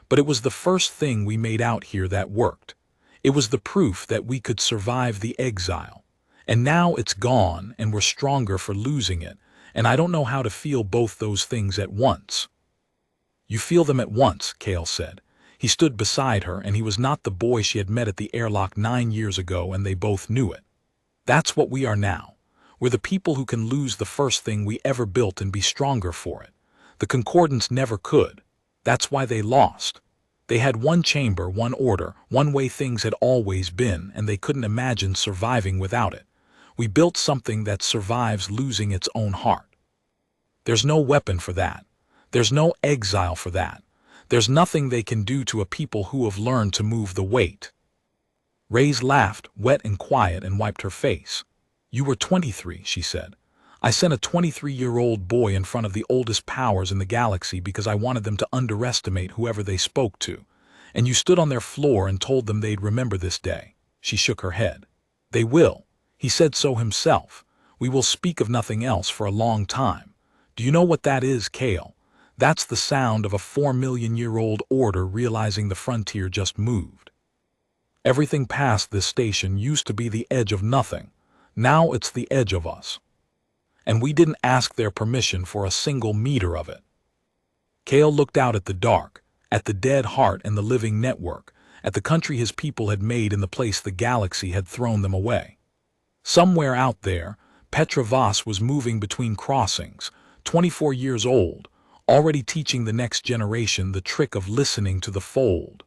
But it was the first thing we made out here that worked. It was the proof that we could survive the exile. And now it's gone, and we're stronger for losing it, and I don't know how to feel both those things at once." "You feel them at once," Kael said. He stood beside her, and he was not the boy she had met at the airlock 9 years ago, and they both knew it. "That's what we are now. We're the people who can lose the first thing we ever built and be stronger for it. The Concordance never could. That's why they lost. They had one chamber, one order, one way things had always been, and they couldn't imagine surviving without it. We built something that survives losing its own heart. There's no weapon for that. There's no exile for that. There's nothing they can do to a people who have learned to move the weight." Rays laughed, wet and quiet, and wiped her face. "You were 23, she said. "I sent a 23-year-old boy in front of the oldest powers in the galaxy because I wanted them to underestimate whoever they spoke to. And you stood on their floor and told them they'd remember this day." She shook her head. "They will. He said so himself. We will speak of nothing else for a long time. Do you know what that is, Kael? That's the sound of a 4-million-year-old order realizing the frontier just moved. Everything past this station used to be the edge of nothing. Now it's the edge of us. And we didn't ask their permission for a single meter of it." Kael looked out at the dark, at the dead heart and the living network, at the country his people had made in the place the galaxy had thrown them away. Somewhere out there, Petra Voss was moving between crossings, 24 years old, already teaching the next generation the trick of listening to the fold.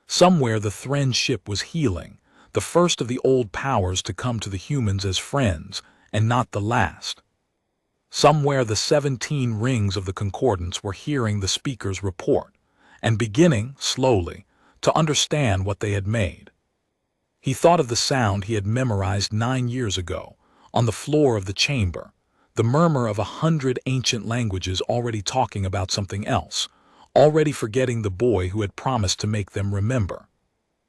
Somewhere the Thren ship was healing, the first of the old powers to come to the humans as friends, and not the last. Somewhere the 17 rings of the Concordance were hearing the speaker's report, and beginning, slowly, to understand what they had made. He thought of the sound he had memorized 9 years ago, on the floor of the chamber, the murmur of 100 ancient languages already talking about something else, already forgetting the boy who had promised to make them remember.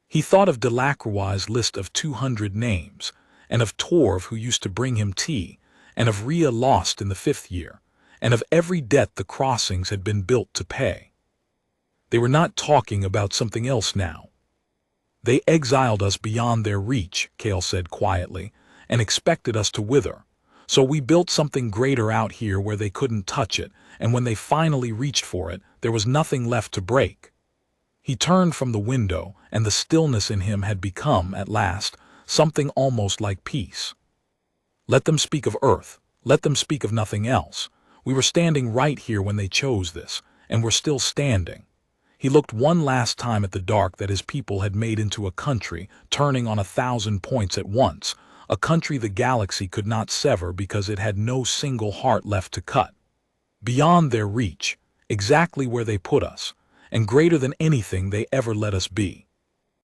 He thought of Delacroix's list of 200 names, and of Torv who used to bring him tea, and of Rhea lost in the 5th year, and of every debt the crossings had been built to pay. They were not talking about something else now. "They exiled us beyond their reach," Kael said quietly, "and expected us to wither. So we built something greater out here where they couldn't touch it, and when they finally reached for it, there was nothing left to break." He turned from the window, and the stillness in him had become, at last, something almost like peace. "Let them speak of Earth. Let them speak of nothing else. We were standing right here when they chose this, and we're still standing." He looked one last time at the dark that his people had made into a country, turning on 1,000 points at once, a country the galaxy could not sever because it had no single heart left to cut. Beyond their reach, exactly where they put us, and greater than anything they ever let us be.